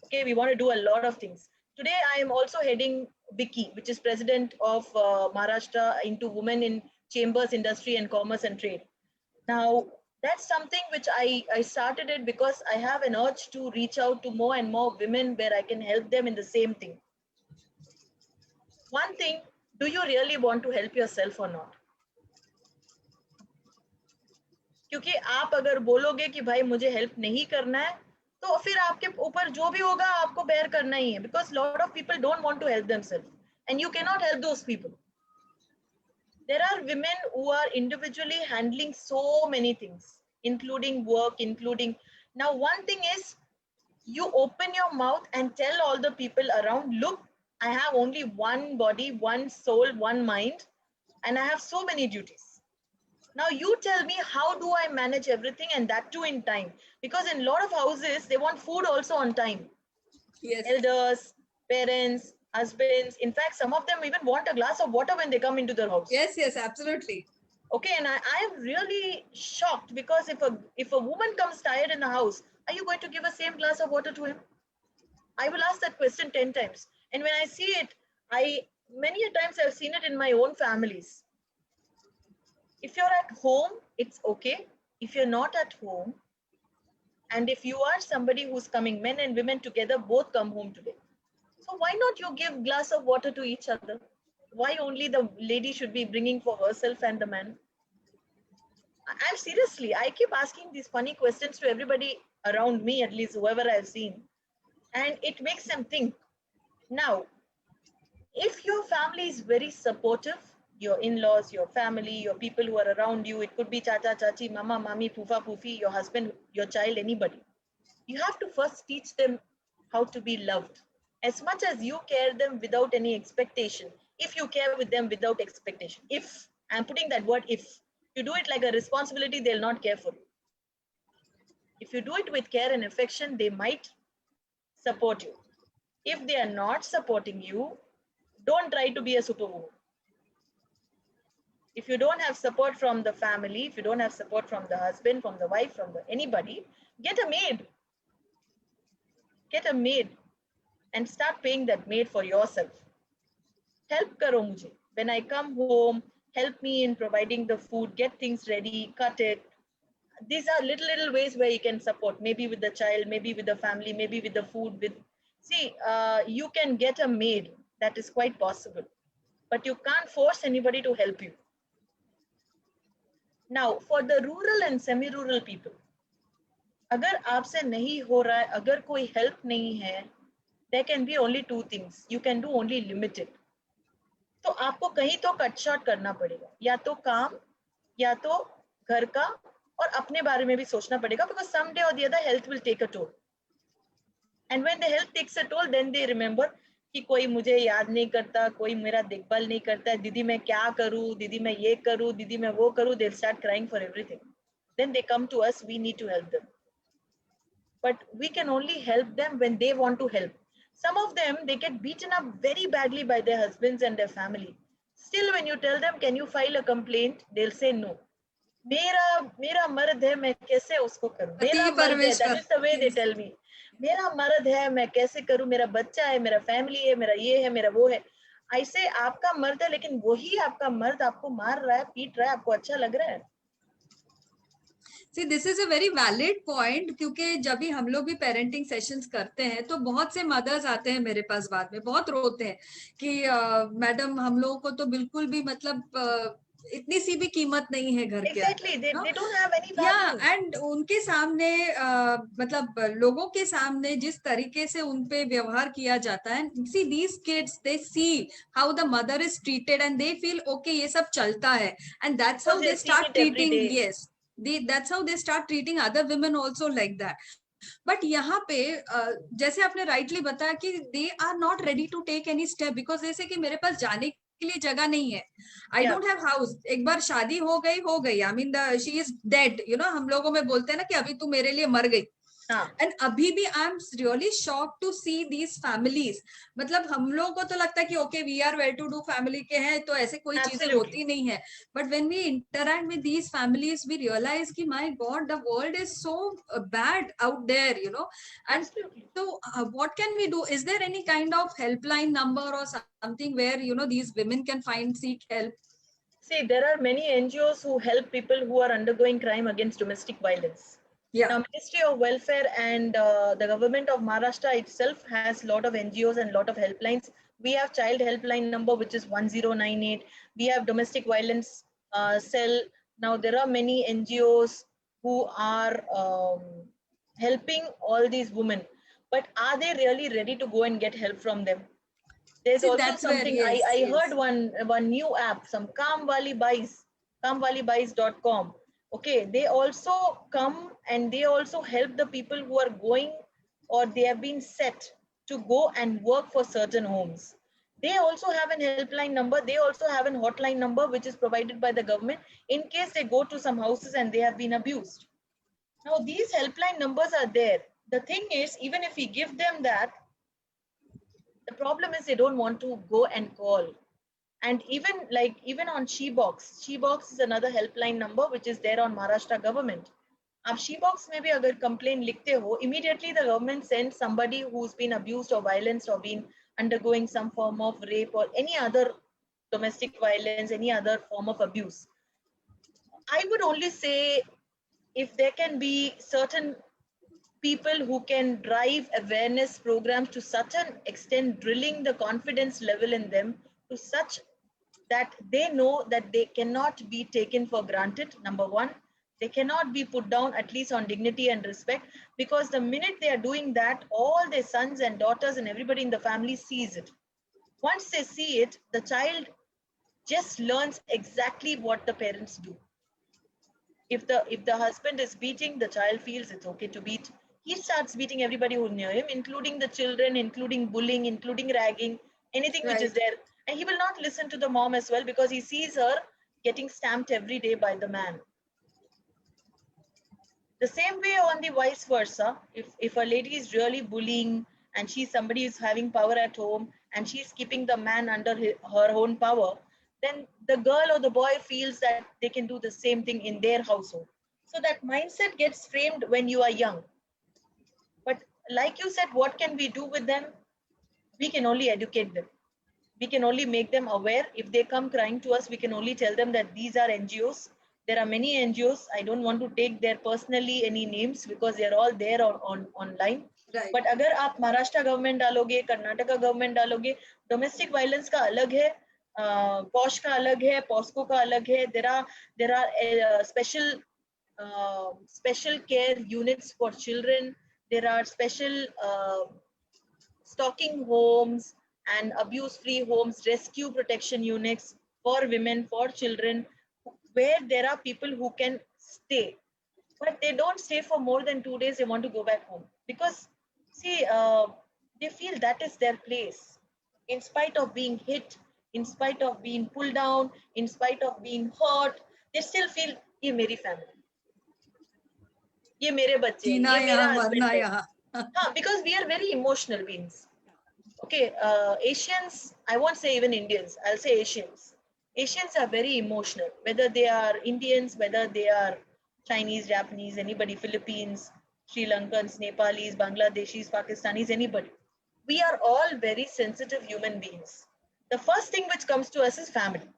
Okay, we want to do a lot of things. Today, I am also heading WICI, which is president of Maharashtra into Women in Chambers, Industry and Commerce and Trade. Now, that's something which I started it because I have an urge to reach out to more and more women where I can help them in the same thing. One thing, do you really want to help yourself or not? क्योंकि आप अगर बोलोगे कि भाई मुझे help नहीं करना है, तो फिर आपके ऊपर जो भी होगा आपको बेयर करना ही है, because lot of people don't want to help themselves and you cannot help those people. There are women who are individually handling so many things, including work, including. Now, one thing is, you open your mouth and tell all the people around, look, I have only one body, one soul, one mind, and I have so many duties. Now you tell me, how do I manage everything, and that too in time? Because in a lot of houses, they want food also on time. Yes. Elders, parents, husbands. In fact, some of them even want a glass of water when they come into their house. Yes, absolutely. Okay, and I am really shocked, because if a woman comes tired in the house, are you going to give a same glass of water to him? I will ask that question 10 times. And when I see it, many a times I've seen it in my own families. If you're at home, it's okay. If you're not at home, and if you are somebody who's coming, men and women together both come home today. So why not you give glass of water to each other? Why only the lady should be bringing for herself and the man? I'm seriously, I keep asking these funny questions to everybody around me, at least whoever I've seen. And it makes them think. Now, if your family is very supportive, your in-laws, your family, your people who are around you, it could be chacha, chachi, mama, mami, poofa, poofi, your husband, your child, anybody. You have to first teach them how to be loved. As much as you care them without any expectation, if you care with them without expectation, if, I'm putting that word if, you do it like a responsibility, they'll not care for you. If you do it with care and affection, they might support you. If they are not supporting you, don't try to be a superwoman. If you don't have support from the family, if you don't have support from the husband, from the wife, from anybody, get a maid. Get a maid and start paying that maid for yourself. help karo mujhe. When I come home, help me in providing the food, get things ready, cut it. These are little ways where you can support, maybe with the child, maybe with the family, maybe with the food. You can get a maid, that is quite possible, but you can't force anybody to help you. Now, for the rural and semi-rural people, अगर आपसे नहीं हो रहा है, अगर कोई help नहीं है, there can be only two things. You can do only limited. तो आपको कहीं तो कट शॉर्ट करना पड़ेगा, या तो काम, या तो घर का, और अपने बारे में भी सोचना पड़ेगा, because someday or the other health will take a toll. And when the health takes a toll, then they remember कि कोई मुझे याद नहीं करता, कोई मेरा देखभाल नहीं करता, दीदी मैं क्या करूं, दीदी मैं ये करूं, दीदी मैं वो करूं. They'll start crying for everything. Then they come to us, we need to help them. But we can only help them when they want to help. Some of them, they get beaten up very badly by their husbands and their family. Still, when you tell them, can you file a complaint? They'll say no. मेरा मर्द है, मैं कैसे उसको करूं? मेरा मर्द है, that is the way they tell me. मेरा मर्द है, मैं कैसे करूं? मेरा बच्चा है, मेरा फैमिली है, मेरा ये है, मेरा वो है. I say आपका मर्द है, लेकिन वही आपका मर्द आपको मार रहा है, पीट रहा है, आपको अच्छा लग रहा है? See, this is a very valid point, क्योंकि जब भी हम लोग भी पेरेंटिंग सेशंस करते हैं तो बहुत से मदर्स आते हैं मेरे पास, बाद में बहुत रोते हैं कि मैडम हम लोगों को तो बिल्कुल भी मतलब इतनी सी भी कीमत नहीं है घर के. Exactly, they don't have any value. Yeah, and उनके सामने मतलब लोगों के सामने जिस तरीके से उन पे व्यवहार किया जाता है, see these kids, they see how the mother is treated and they feel okay, ये सब चलता है, and that's how they start treating. Yes, that's how they start treating other women also like that. But यहाँ पे जैसे आपने rightly बताया कि they are not ready to take any step because they say कि मेरे पास जाने के लिए जगह नहीं है. I don't have house. एक बार शादी हो गई. I mean she is dead. You know, हम लोगों में बोलते हैं ना कि अभी तू मेरे लिए मर गई. And अभी भी I'm really shocked to see these families. मतलब हम लोगों को तो लगता है कि okay, we are well-to-do family के हैं, तो ऐसे कोई चीजें होती नहीं है. But when we interact with these families, we realize कि my God, the world is so bad out there, you know. And so, what can we do? Is there any kind of helpline number or something where these women can seek help? See, there are many NGOs who help people who are undergoing crime against domestic violence. Yeah. Now, Ministry of Welfare and the government of Maharashtra itself has a lot of NGOs and a lot of helplines. We have child helpline number, which is 1098. We have domestic violence cell. Now, there are many NGOs who are helping all these women. But are they really ready to go and get help from them? There's also something, I heard one new app, some Kamwali Buys, kamwalibuys.com. Okay, they also come and they also help the people who are going or they have been set to go and work for certain homes. They also have an helpline number. They also have a hotline number, which is provided by the government in case they go to some houses and they have been abused. Now, these helpline numbers are there. The thing is, even if we give them that, the problem is they don't want to go and call. And even on Shebox is another helpline number which is there on Maharashtra government. Ab Shebox mein bhi agar complaint likhte ho, immediately the government sends somebody who's been abused or violenced or been undergoing some form of rape or any other domestic violence, any other form of abuse. I would only say if there can be certain people who can drive awareness programs to such an extent, drilling the confidence level in them to such that they know that they cannot be taken for granted, number one. They cannot be put down, at least on dignity and respect, because the minute they are doing that, all their sons and daughters and everybody in the family sees it. Once they see it, the child just learns exactly what the parents do. If the husband is beating, the child feels it's okay to beat. He starts beating everybody who's near him, including the children, including bullying, including ragging, anything which is there. And he will not listen to the mom as well because he sees her getting stamped every day by the man. The same way on the vice versa, if a lady is really bullying and she's somebody who's having power at home and she's keeping the man under her own power, then the girl or the boy feels that they can do the same thing in their household. So that mindset gets framed when you are young. But like you said, what can we do with them? We can only educate them. We can only make them aware. If they come crying to us, we can only tell them that these are NGOs. There are many NGOs. I don't want to take their personally any names because they're all there on online. Right. But अगर आप Maharashtra government डालोगे, Karnataka government डालोगे, domestic violence का अलग है, posh का अलग है, पॉस्को का अलग है. There are special care units for children. There are special stalking homes and abuse-free homes, rescue protection units for women, for children, where there are people who can stay. But they don't stay for more than 2 days. They want to go back home because, see, they feel that is their place. In spite of being hit, in spite of being pulled down, in spite of being hurt, they still feel, ये मेरी family, ये मेरे बच्चे, ये मेरा husband है. Because we are very emotional beings. Okay, Asians, I won't say even Indians, I'll say Asians. Asians are very emotional, whether they are Indians, whether they are Chinese, Japanese, anybody, Philippines, Sri Lankans, Nepalis, Bangladeshis, Pakistanis, anybody. We are all very sensitive human beings. The first thing which comes to us is family,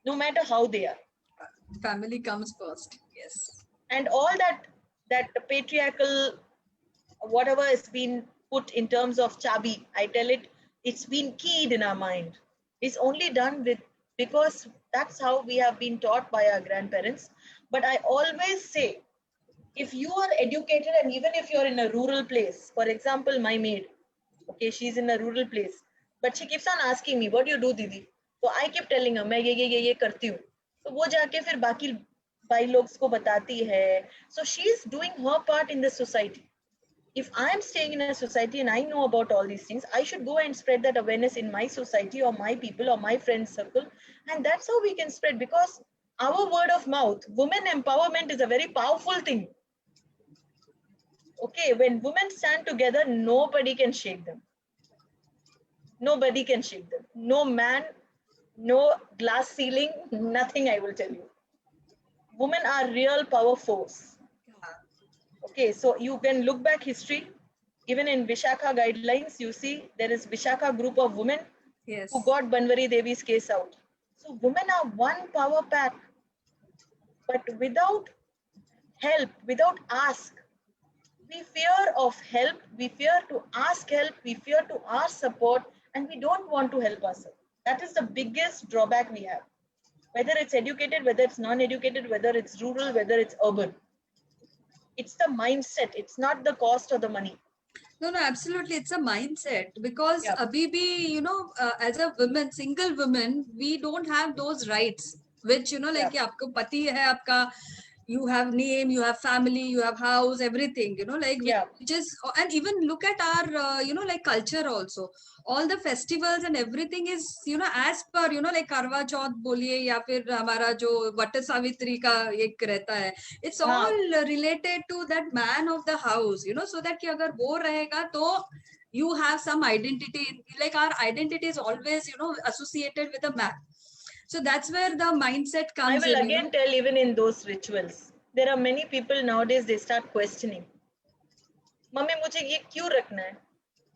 no matter how they are. Family comes first, yes. And all that patriarchal, whatever has been put in terms of chabi, I tell it, it's been keyed in our mind. It's only done because that's how we have been taught by our grandparents. But I always say, if you are educated and even if you're in a rural place, for example, my maid, okay, she's in a rural place, but she keeps on asking me, what do you do, Didi? So I keep telling her, मैं ये करती हूँ. So वो जाके फिर बाकी भाई लोग को बताती है. So she's doing her part in the society. If I'm staying in a society and I know about all these things, I should go and spread that awareness in my society or my people or my friend circle. And that's how we can spread, because our word of mouth, women empowerment is a very powerful thing. Okay, when women stand together, nobody can shake them. Nobody can shake them. No man, no glass ceiling, nothing, I will tell you. Women are real power force. Okay, so you can look back history. Even in Vishakha guidelines, you see there is Vishakha group of women who got Banwari Devi's case out. So women are one power pack. But without help, without ask, we fear of help, we fear to ask help, we fear to ask support, and we don't want to help ourselves. That is the biggest drawback we have. Whether it's educated, whether it's non-educated, whether it's rural, whether it's urban. It's the mindset. It's not the cost or the money. No, absolutely. It's a mindset because abhi bhi, as a woman, single woman, we don't have those rights, which, like aapko pati hai, aapka, you have name, you have family, you have house, everything, which is, and even look at our, culture also. All the festivals and everything is, as per, Karwa Chauth boliye ya fir hamara jo Vat Savitri ka ek rehta hai. It's all related to that man of the house, so that ki agar wo rahega to you have some identity, like our identity is always, associated with a man. So that's where the mindset comes in. I will again tell, even in those rituals, there are many people nowadays, they start questioning. Mummy, mujhe ye kyun rakhna hai?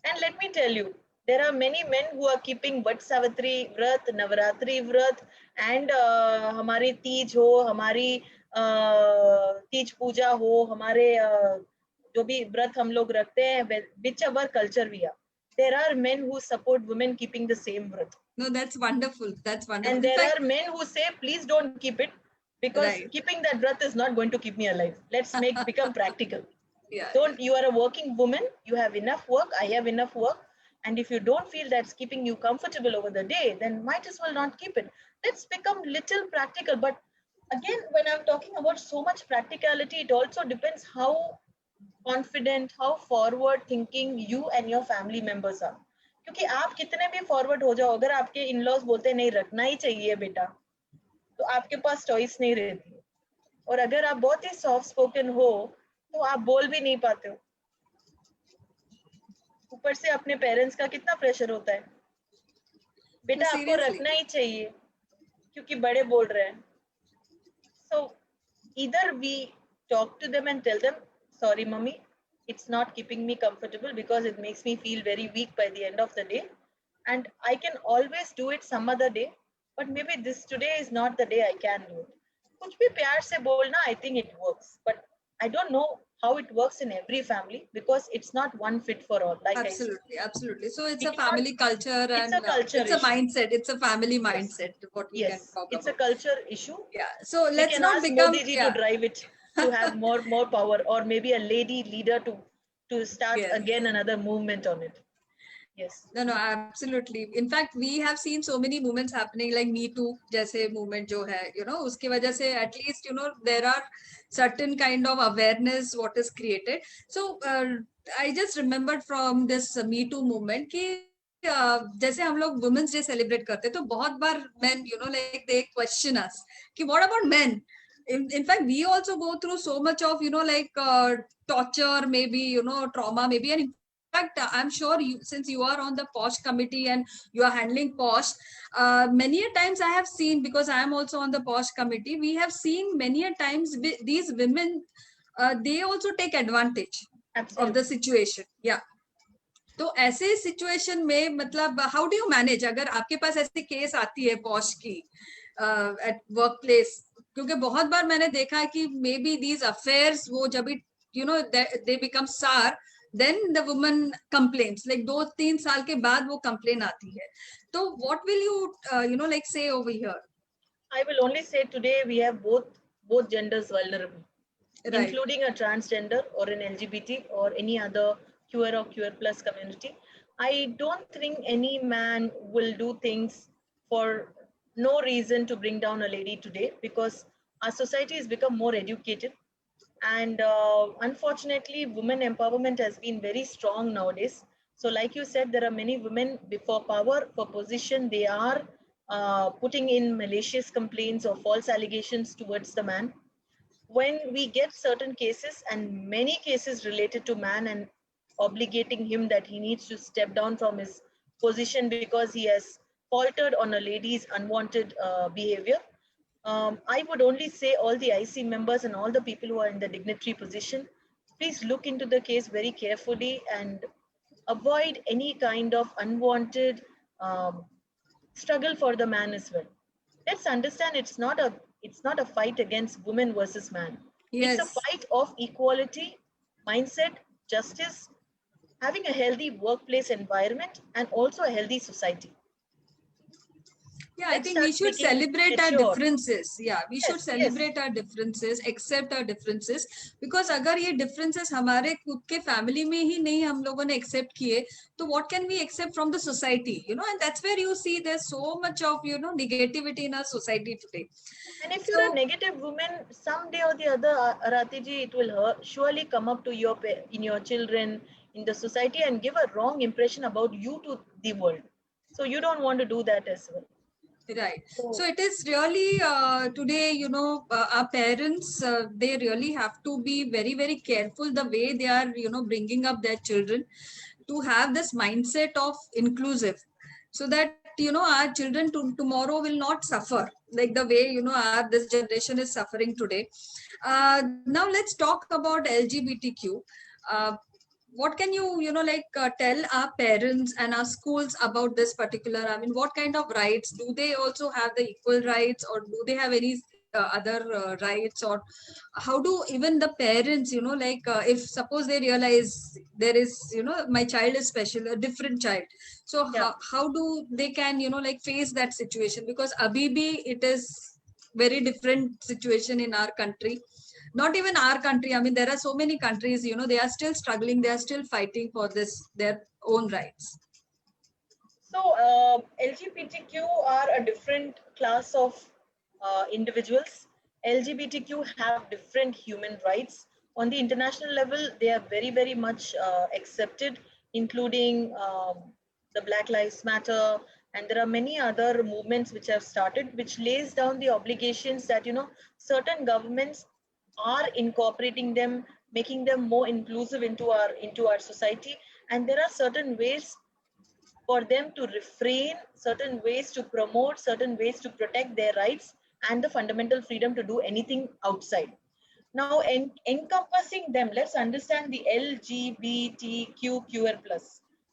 And let me tell you, there are many men who are keeping Vat Savitri Vrat, Navaratri Vrat, and hamari Teej ho, hamari Teej Puja ho, hamare jo bhi Vrat hum log rakhte hain, whichever culture we are. There are men who support women keeping the same Vrat. No, that's wonderful. That's wonderful. And there are men who say, please don't keep it, because keeping that Vrat is not going to keep me alive. Let's become practical. You are a working woman, you have enough work, I have enough work. And if you don't feel that's keeping you comfortable over the day, then might as well not keep it. Let's become little practical. But again, when I'm talking about so much practicality, it also depends how confident, how forward thinking you and your family members are. क्योंकि आप कितने भी forward हो जाओ, अगर आपके in-laws बोलते हैं नहीं रखना ही चाहिए बेटा, तो आपके पास चॉइस नहीं रहती। और अगर आप बहुत ही सॉफ्ट स्पोकन हो तो आप बोल भी नहीं पाते हो। ऊपर से अपने पेरेंट्स का कितना प्रेशर होता है, बेटा आपको रखना ही चाहिए क्योंकि बड़े बोल रहे हैं। So either we talk to them and tell them, sorry mummy, it's not keeping me comfortable because it makes me feel very weak by the end of the day. and I can always do it some other day, but maybe this today is not the day I can do it. कुछ भी प्यार से बोलना, I think it works, but I don't know how it works in every family because it's not one fit for all. Like Absolutely, absolutely. So it's We a family culture it's and a culture it's a issue. mindset. It's a family mindset. What we can talk It's about. a culture issue. Yeah. So We let's can not ask become. Modi ji Yeah. to drive it to have more power, or maybe a lady leader to start Yes. again another movement on it. Yes. No, absolutely. In fact, we have seen so many movements happening, like Me Too जैसे movement जो है, उसकी वजह से at least, there are certain kind of awareness what is created. So I just remembered from this Me Too movement कि जैसे हम लोग Women's Day celebrate करते हैं, तो बहुत बार men, like they question us कि what about men? In fact, we also go through so much of, like torture, maybe, trauma, maybe, and in fact, I'm sure since you are on the POSH committee and you are handling POSH, many a times I have seen, because I am also on the POSH committee, we have seen many a times these women, they also take advantage of the situation. Yeah. तो ऐसे situation में मतलब how do you manage अगर आपके पास ऐसी case आती है posh की एट वर्क प्लेस, क्योंकि बहुत बार मैंने देखा है कि मे बी दीज अफेयर्स वो जब they become sour, then the woman complains, like 2-3 साल के बाद वो कंप्लेन आती है. तो what will you like say over here? I will only say today we have both genders vulnerable, Right. including a transgender or an LGBT or any other QR or QR plus community. I don't think any man will do things for no reason to bring down a lady today, because our society has become more educated, and unfortunately women empowerment has been very strong nowadays. So like you said, there are many women before power, for position, they are putting in malicious complaints or false allegations towards the man. When we get certain cases, and many cases related to man, and obligating him that he needs to step down from his position because he has faltered on a lady's unwanted behavior, I would only say all the IC members and all the people who are in the dignitary position, please look into the case very carefully and avoid any kind of unwanted struggle for the man as well. Let's understand it's not a fight against women versus man. Yes. It's a fight of equality, mindset, justice, having a healthy workplace environment, and also a healthy society. Yeah, I think we should celebrate our differences. Yeah, we should celebrate our differences, accept our differences, because अगर ये differences हमारे खुद के family में ही नहीं हम लोगों ने accept किए, तो what can we accept from the society? And that's where you see there's so much of negativity in our society today. And if you're a negative woman, someday or the other, Arati ji, it will surely come up to in your children, in the society, and give a wrong impression about you to the world. So you don't want to do that as well. Right. So it is really today, our parents, they really have to be very, very careful the way they are, bringing up their children to have this mindset of inclusive, so that, our children tomorrow will not suffer like the way, this generation is suffering today. Now let's talk about LGBTQ. What can you, tell our parents and our schools about this particular? I mean, what kind of rights do they also have? The equal rights, or do they have any other rights? Or how do even the parents, if suppose they realize there is, my child is special, a different child. So how do they can, face that situation? Because abhi bhi it is very different situation in our country. Not even our country. I mean, there are so many countries, they are still struggling. They are still fighting for their own rights. So LGBTQ are a different class of individuals. LGBTQ have different human rights. On the international level, they are very, very much accepted, including the Black Lives Matter. And there are many other movements which have started, which lays down the obligations that, certain governments are incorporating them, making them more inclusive into our society. And there are certain ways for them to refrain, certain ways to promote, certain ways to protect their rights and the fundamental freedom to do anything outside. Now, encompassing them, let's understand the LGBTQQR+.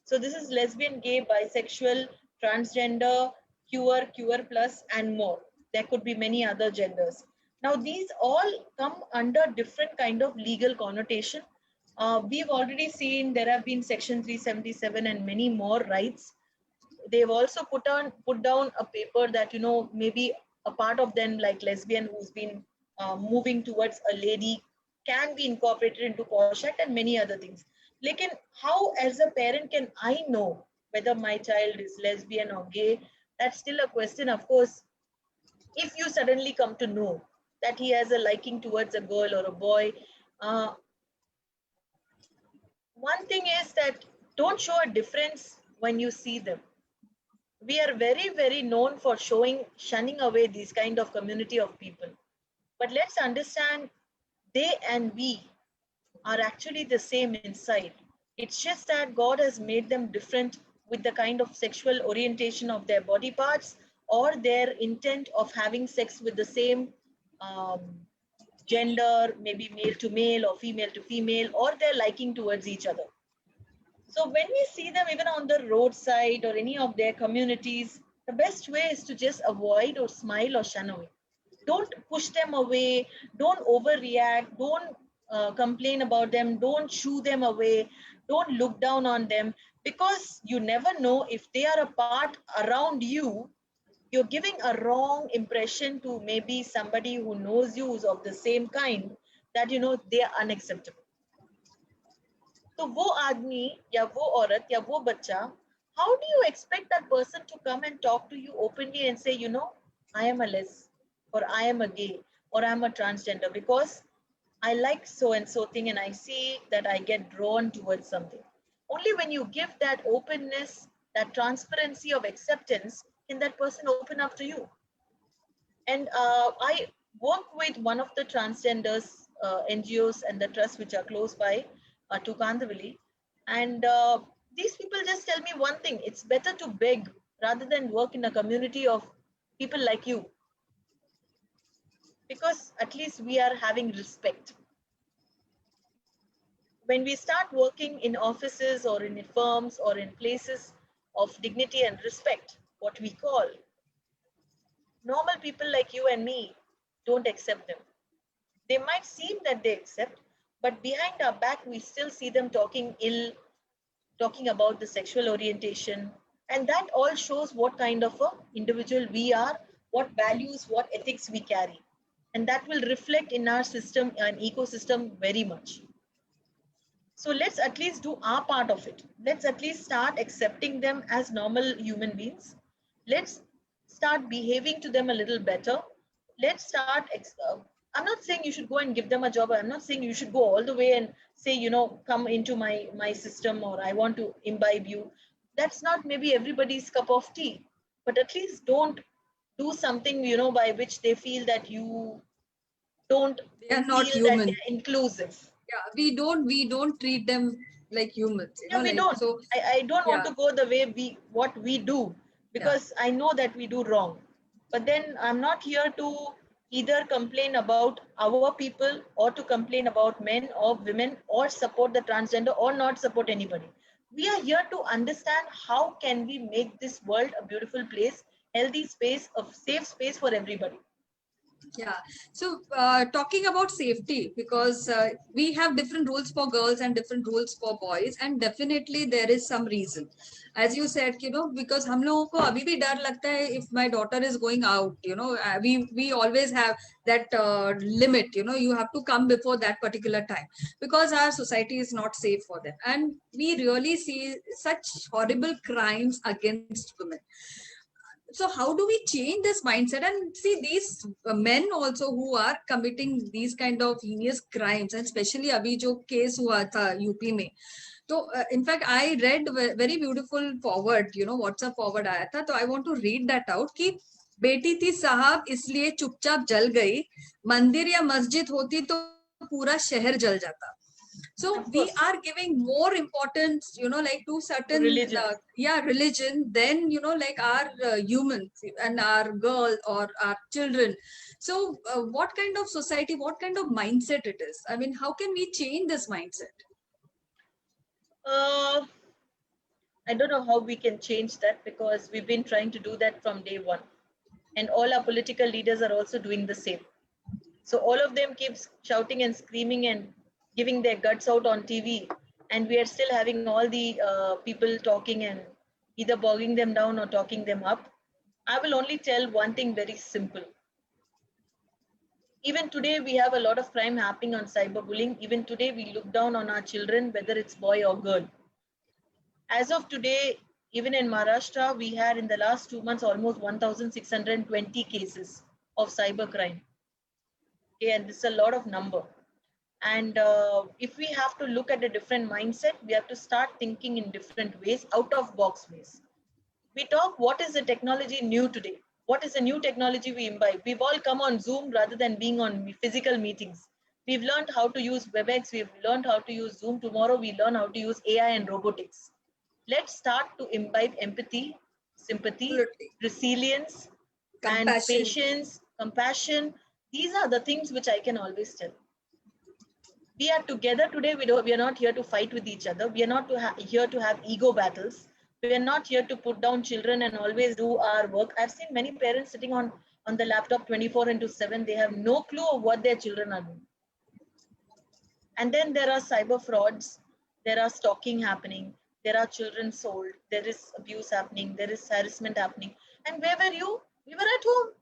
So this is lesbian, gay, bisexual, transgender, QR plus, and more. There could be many other genders. Now these all come under different kind of legal connotation. We've already seen there have been Section 377 and many more rights. They've also put down a paper that, you know, maybe a part of them, like lesbian who's been moving towards a lady, can be incorporated into POSH Act and many other things. Like, how as a parent can I know whether my child is lesbian or gay? That's still a question. Of course, if you suddenly come to know that he has a liking towards a girl or a boy, one thing is that don't show a difference when you see them. We are very, very known for shunning away these kind of community of people. But let's understand, they and we are actually the same inside. It's just that God has made them different with the kind of sexual orientation of their body parts or their intent of having sex with the same gender, maybe male to male or female to female, or their liking towards each other. So when we see them even on the roadside or any of their communities, the best way is to just avoid or smile or shun away. Don't push them away. Don't overreact. Don't complain about them. Don't shoo them away. Don't look down on them, because you never know if they are a part around you. You're giving a wrong impression to maybe somebody who knows you, who's of the same kind, that, you know, they are unacceptable. तो वो आदमी या वो औरत या वो बच्चा, how do you expect that person to come and talk to you openly and say, you know, I am a les, or I am a gay, or I'm a transgender because I like so and so thing and I see that I get drawn towards something. Only when you give that openness, that transparency of acceptance, can that person open up to you. And I work with one of the transgenders NGOs and the trusts which are close by to Kandavali. And these people just tell me one thing: it's better to beg rather than work in a community of people like you. Because at least we are having respect. When we start working in offices or in firms or in places of dignity and respect, what we call, normal people like you and me don't accept them. They might seem that they accept, but behind our back, we still see them talking ill, talking about the sexual orientation. And that all shows what kind of an individual we are, what values, what ethics we carry. And that will reflect in our system and ecosystem very much. So let's at least do our part of it. Let's at least start accepting them as normal human beings. Let's start behaving to them a little better. Let's start, I'm not saying you should go and give them a job. I'm not saying you should go all the way and say, you know, come into my system, or I want to imbibe you. That's not maybe everybody's cup of tea, but at least don't do something, you know, by which they feel that you don't They are not feel human. that they're inclusive. Yeah, we don't treat them like humans. Yeah, we don't. So I don't want to go the way what we do, because I know that we do wrong. But then I'm not here to either complain about our people or to complain about men or women or support the transgender or not support anybody. We are here to understand how can we make this world a beautiful place, healthy space, a safe space for everybody. Yeah. So talking about safety, because we have different rules for girls and different rules for boys, and definitely there is some reason. As you said, you know, because हम लोगों को अभी भी डर लगता है if my daughter is going out, you know, we always have that limit, you know, you have to come before that particular time, because our society is not safe for them. And we really see such horrible crimes against women. So how do we change this mindset and see these men also who are committing these kind of heinous crimes, and especially abhi jo case hua tha UP mein. So in fact I read very beautiful forward, you know, WhatsApp forward aaya tha, so I want to read that out ki बेटी थी साहब इसलिए चुपचाप जल गई, मंदिर या मस्जिद होती तो पूरा शहर जल जाता. So we are giving more importance, you know, like to certain religion, then, you know, like our humans and our girls or our children. So what kind of society, what kind of mindset it is? I mean, how can we change this mindset? I don't know how we can change that, because we've been trying to do that from day one. And all our political leaders are also doing the same. So all of them keeps shouting and screaming and giving their guts out on TV. And we are still having all the people talking and either bogging them down or talking them up. I will only tell one thing very simple. Even today, we have a lot of crime happening on cyberbullying. Even today, we look down on our children, whether it's boy or girl. As of today, even in Maharashtra, we had in the last 2 months almost 1,620 cases of cybercrime. Okay, and this is a lot of number. And if we have to look at a different mindset, we have to start thinking in different ways, out of box ways. We talk, what is the technology new today? What is the new technology we imbibe? We've all come on Zoom rather than being on physical meetings. We've learned how to use WebEx. We've learned how to use Zoom. Tomorrow we learn how to use AI and robotics. Let's start to imbibe empathy, sympathy, resilience, and patience, compassion. These are the things which I can always tell. We are together today. We are not here to fight with each other. We are not here to have ego battles. We are not here to put down children and always do our work. I've seen many parents sitting on the laptop 24/7. They have no clue of what their children are doing. And then there are cyber frauds. There are stalking happening. There are children sold. There is abuse happening. There is harassment happening. And where were you? We were at home.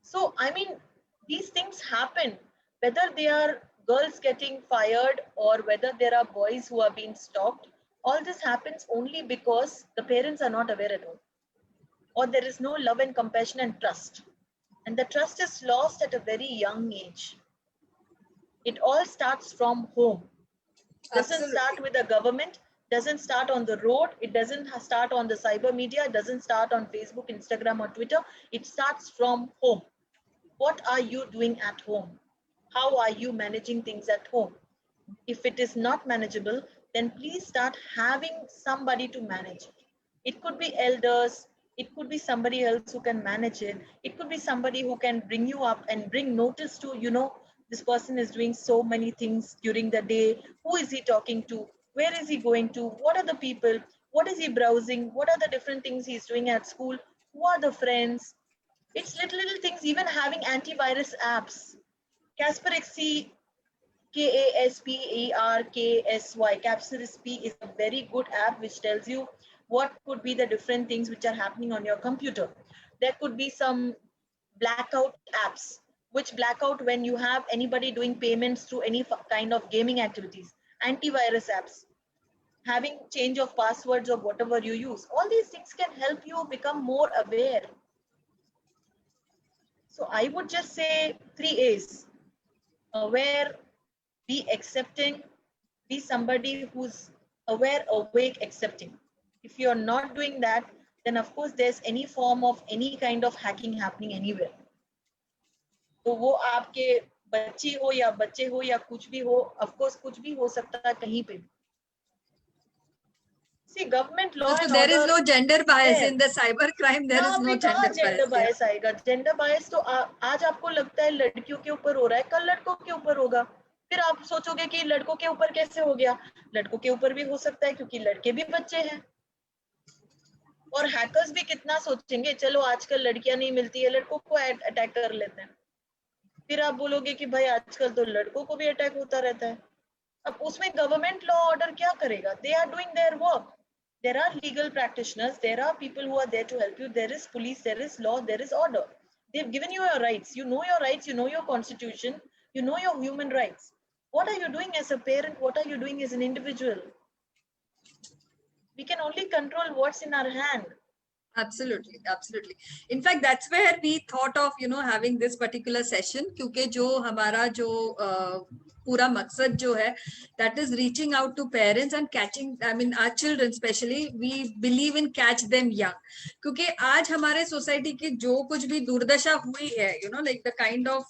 So, I mean, these things happen, whether they are girls getting fired or whether there are boys who are being stalked. All this happens only because the parents are not aware at all, or there is no love and compassion and trust. And the trust is lost at a very young age. It all starts from home. Doesn't start with the government, doesn't start on the road, it doesn't start on the cyber media, it doesn't start on Facebook, Instagram, or Twitter. It starts from home. What are you doing at home? How are you managing things at home? If it is not manageable, then please start having somebody to manage it. It could be elders, it could be somebody else who can manage it. It could be somebody who can bring you up and bring notice to, you know, this person is doing so many things during the day. Who is he talking to? Where is he going to? What are the people? What is he browsing? What are the different things he's doing at school? Who are the friends? It's little things, even having antivirus apps. Kaspersky, Kaspersky, Kaspersky is a very good app which tells you what could be the different things which are happening on your computer. There could be some blackout apps, which blackout when you have anybody doing payments through any kind of gaming activities. Antivirus apps, having change of passwords or whatever you use. All these things can help you become more aware. So I would just say 3 A's. Aware, be accepting, be somebody who's aware, awake, accepting. If you're not doing that, then of course there's any form of any kind of hacking happening anywhere. तो वो आपके बच्ची हो या बच्चे हो या कुछ भी हो, of course कुछ भी हो सकता है कहीं पे. See, government law So and there is order, no gender bias yes. in the cyber crime. There is no gender bias आएगा. Gender bias तो आज आपको लगता है लड़कियों के ऊपर हो रहा है, कल लड़कों के ऊपर होगा. फिर आप सोचोगे कि लड़कों के ऊपर कैसे हो गया. लड़कों के ऊपर भी हो सकता है क्योंकि लड़के भी बच्चे हैं. और हैकर्स भी कितना सोचेंगे, चलो आजकल लड़कियां नहीं मिलती है, लड़कों को अटैक कर लेते हैं. फिर आप बोलोगे कि भाई आजकल तो लड़कों को भी अटैक होता रहता है. अब उसमें गवर्नमेंट लॉ ऑर्डर क्या करेगा? They are doing their work. There are legal practitioners, there are people who are there to help you, there is police, there is law, there is order. They've given you your rights, you know your rights, you know your constitution, you know your human rights. What are you doing as a parent? What are you doing as an individual? We can only control what's in our hand. Absolutely, absolutely. In fact, that's where we thought of, you know, having this particular session, क्योंकि जो हमारा जो पूरा मकसद जो है, that is reaching out to parents and catching, I mean, our children especially, we believe in catch them young. क्योंकि आज हमारे society की जो कुछ भी दुर्दशा हुई है, you know, like the kind of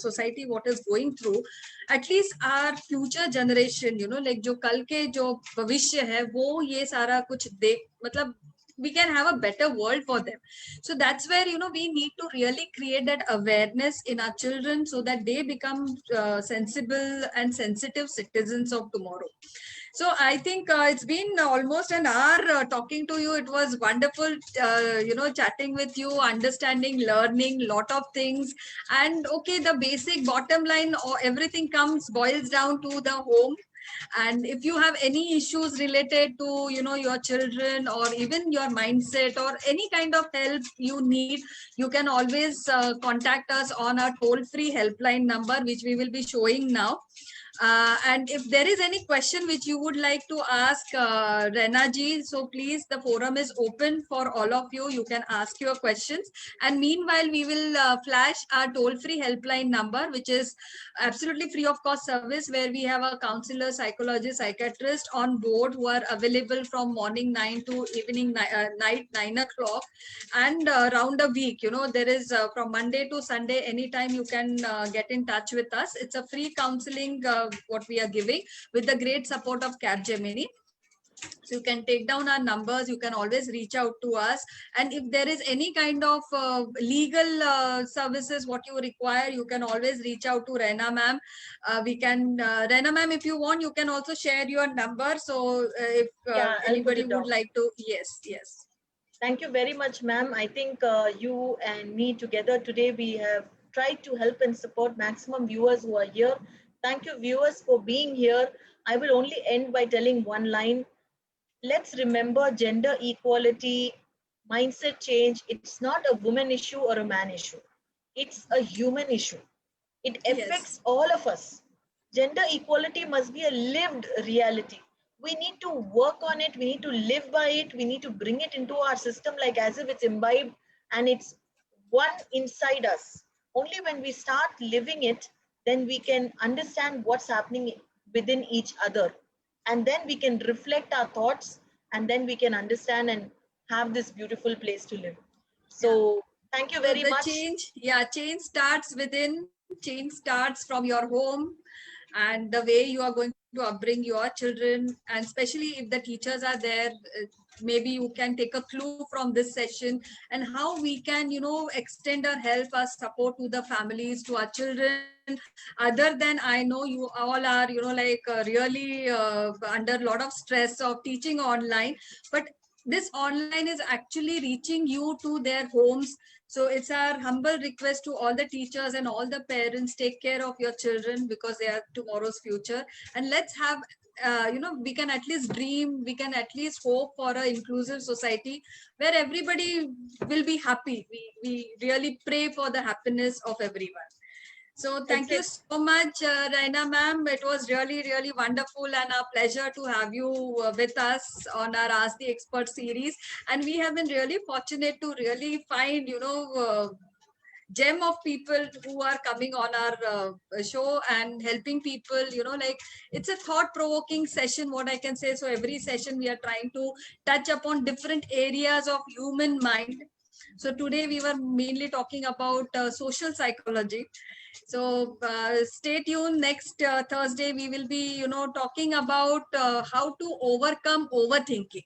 society what is going through, at least our future generation, you know, like जो कल के जो भविष्य है, वो ये सारा कुछ देख, मतलब we can have a better world for them. So that's where, you know, we need to really create that awareness in our children so that they become sensible and sensitive citizens of tomorrow. So I think it's been almost an hour talking to you. It was wonderful, chatting with you, understanding, learning, lot of things. And okay, the basic bottom line, or everything boils down to the home. And if you have any issues related to your children, or even your mindset, or any kind of help you need, you can always contact us on our toll-free helpline number, which we will be showing now. And if there is any question which you would like to ask Rena ji, so please, the forum is open for all of you. You can ask your questions. And meanwhile, we will flash our toll-free helpline number, which is absolutely free of cost service, where we have a counselor, psychologist, psychiatrist on board who are available from morning 9 to evening night 9 o'clock, and around a week. There is from Monday to Sunday, anytime you can get in touch with us. It's a free counseling what we are giving, with the great support of Capgemini. So you can take down our numbers. You can always reach out to us. And if there is any kind of legal services what you require, you can always reach out to Rena ma'am. Rena ma'am, if you want, you can also share your number. So if anybody would like to, yes. Thank you very much, ma'am. I think you and me together today, we have tried to help and support maximum viewers who are here. Thank you, viewers, for being here. I will only end by telling one line. Let's remember gender equality, mindset change. It's not a woman issue or a man issue. It's a human issue. It affects all of us. Gender equality must be a lived reality. We need to work on it. We need to live by it. We need to bring it into our system, like as if it's imbibed and it's one inside us. Only when we start living it, then we can understand what's happening within each other. And then we can reflect our thoughts, and then we can understand and have this beautiful place to live. So thank you very much. Change starts within. Change starts from your home, and the way you are going to upbring your children. And especially if the teachers are there, maybe you can take a clue from this session, and how we can extend our help, our support to the families, to our children. Other than, I know you all are really under a lot of stress of teaching online, but this online is actually reaching you to their homes. So it's our humble request to all the teachers and all the parents, take care of your children, because they are tomorrow's future. And let's have we can at least dream, we can at least hope for an inclusive society where everybody will be happy. We really pray for the happiness of everyone. So thank you so much, Raina ma'am. It was really, really wonderful and a pleasure to have you with us on our Ask the Expert series. And we have been really fortunate to really find, gem of people who are coming on our show and helping people, it's a thought-provoking session, what I can say. So every session we are trying to touch upon different areas of human mind. So today we were mainly talking about social psychology. So stay tuned. Next Thursday we will be talking about how to overcome overthinking.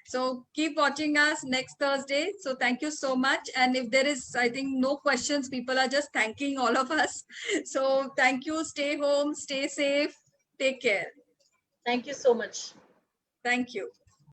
So keep watching us next Thursday. So thank you so much. And if there is, I think, no questions, people are just thanking all of us. So thank you. Stay home, stay safe, take care. Thank you so much. Thank you.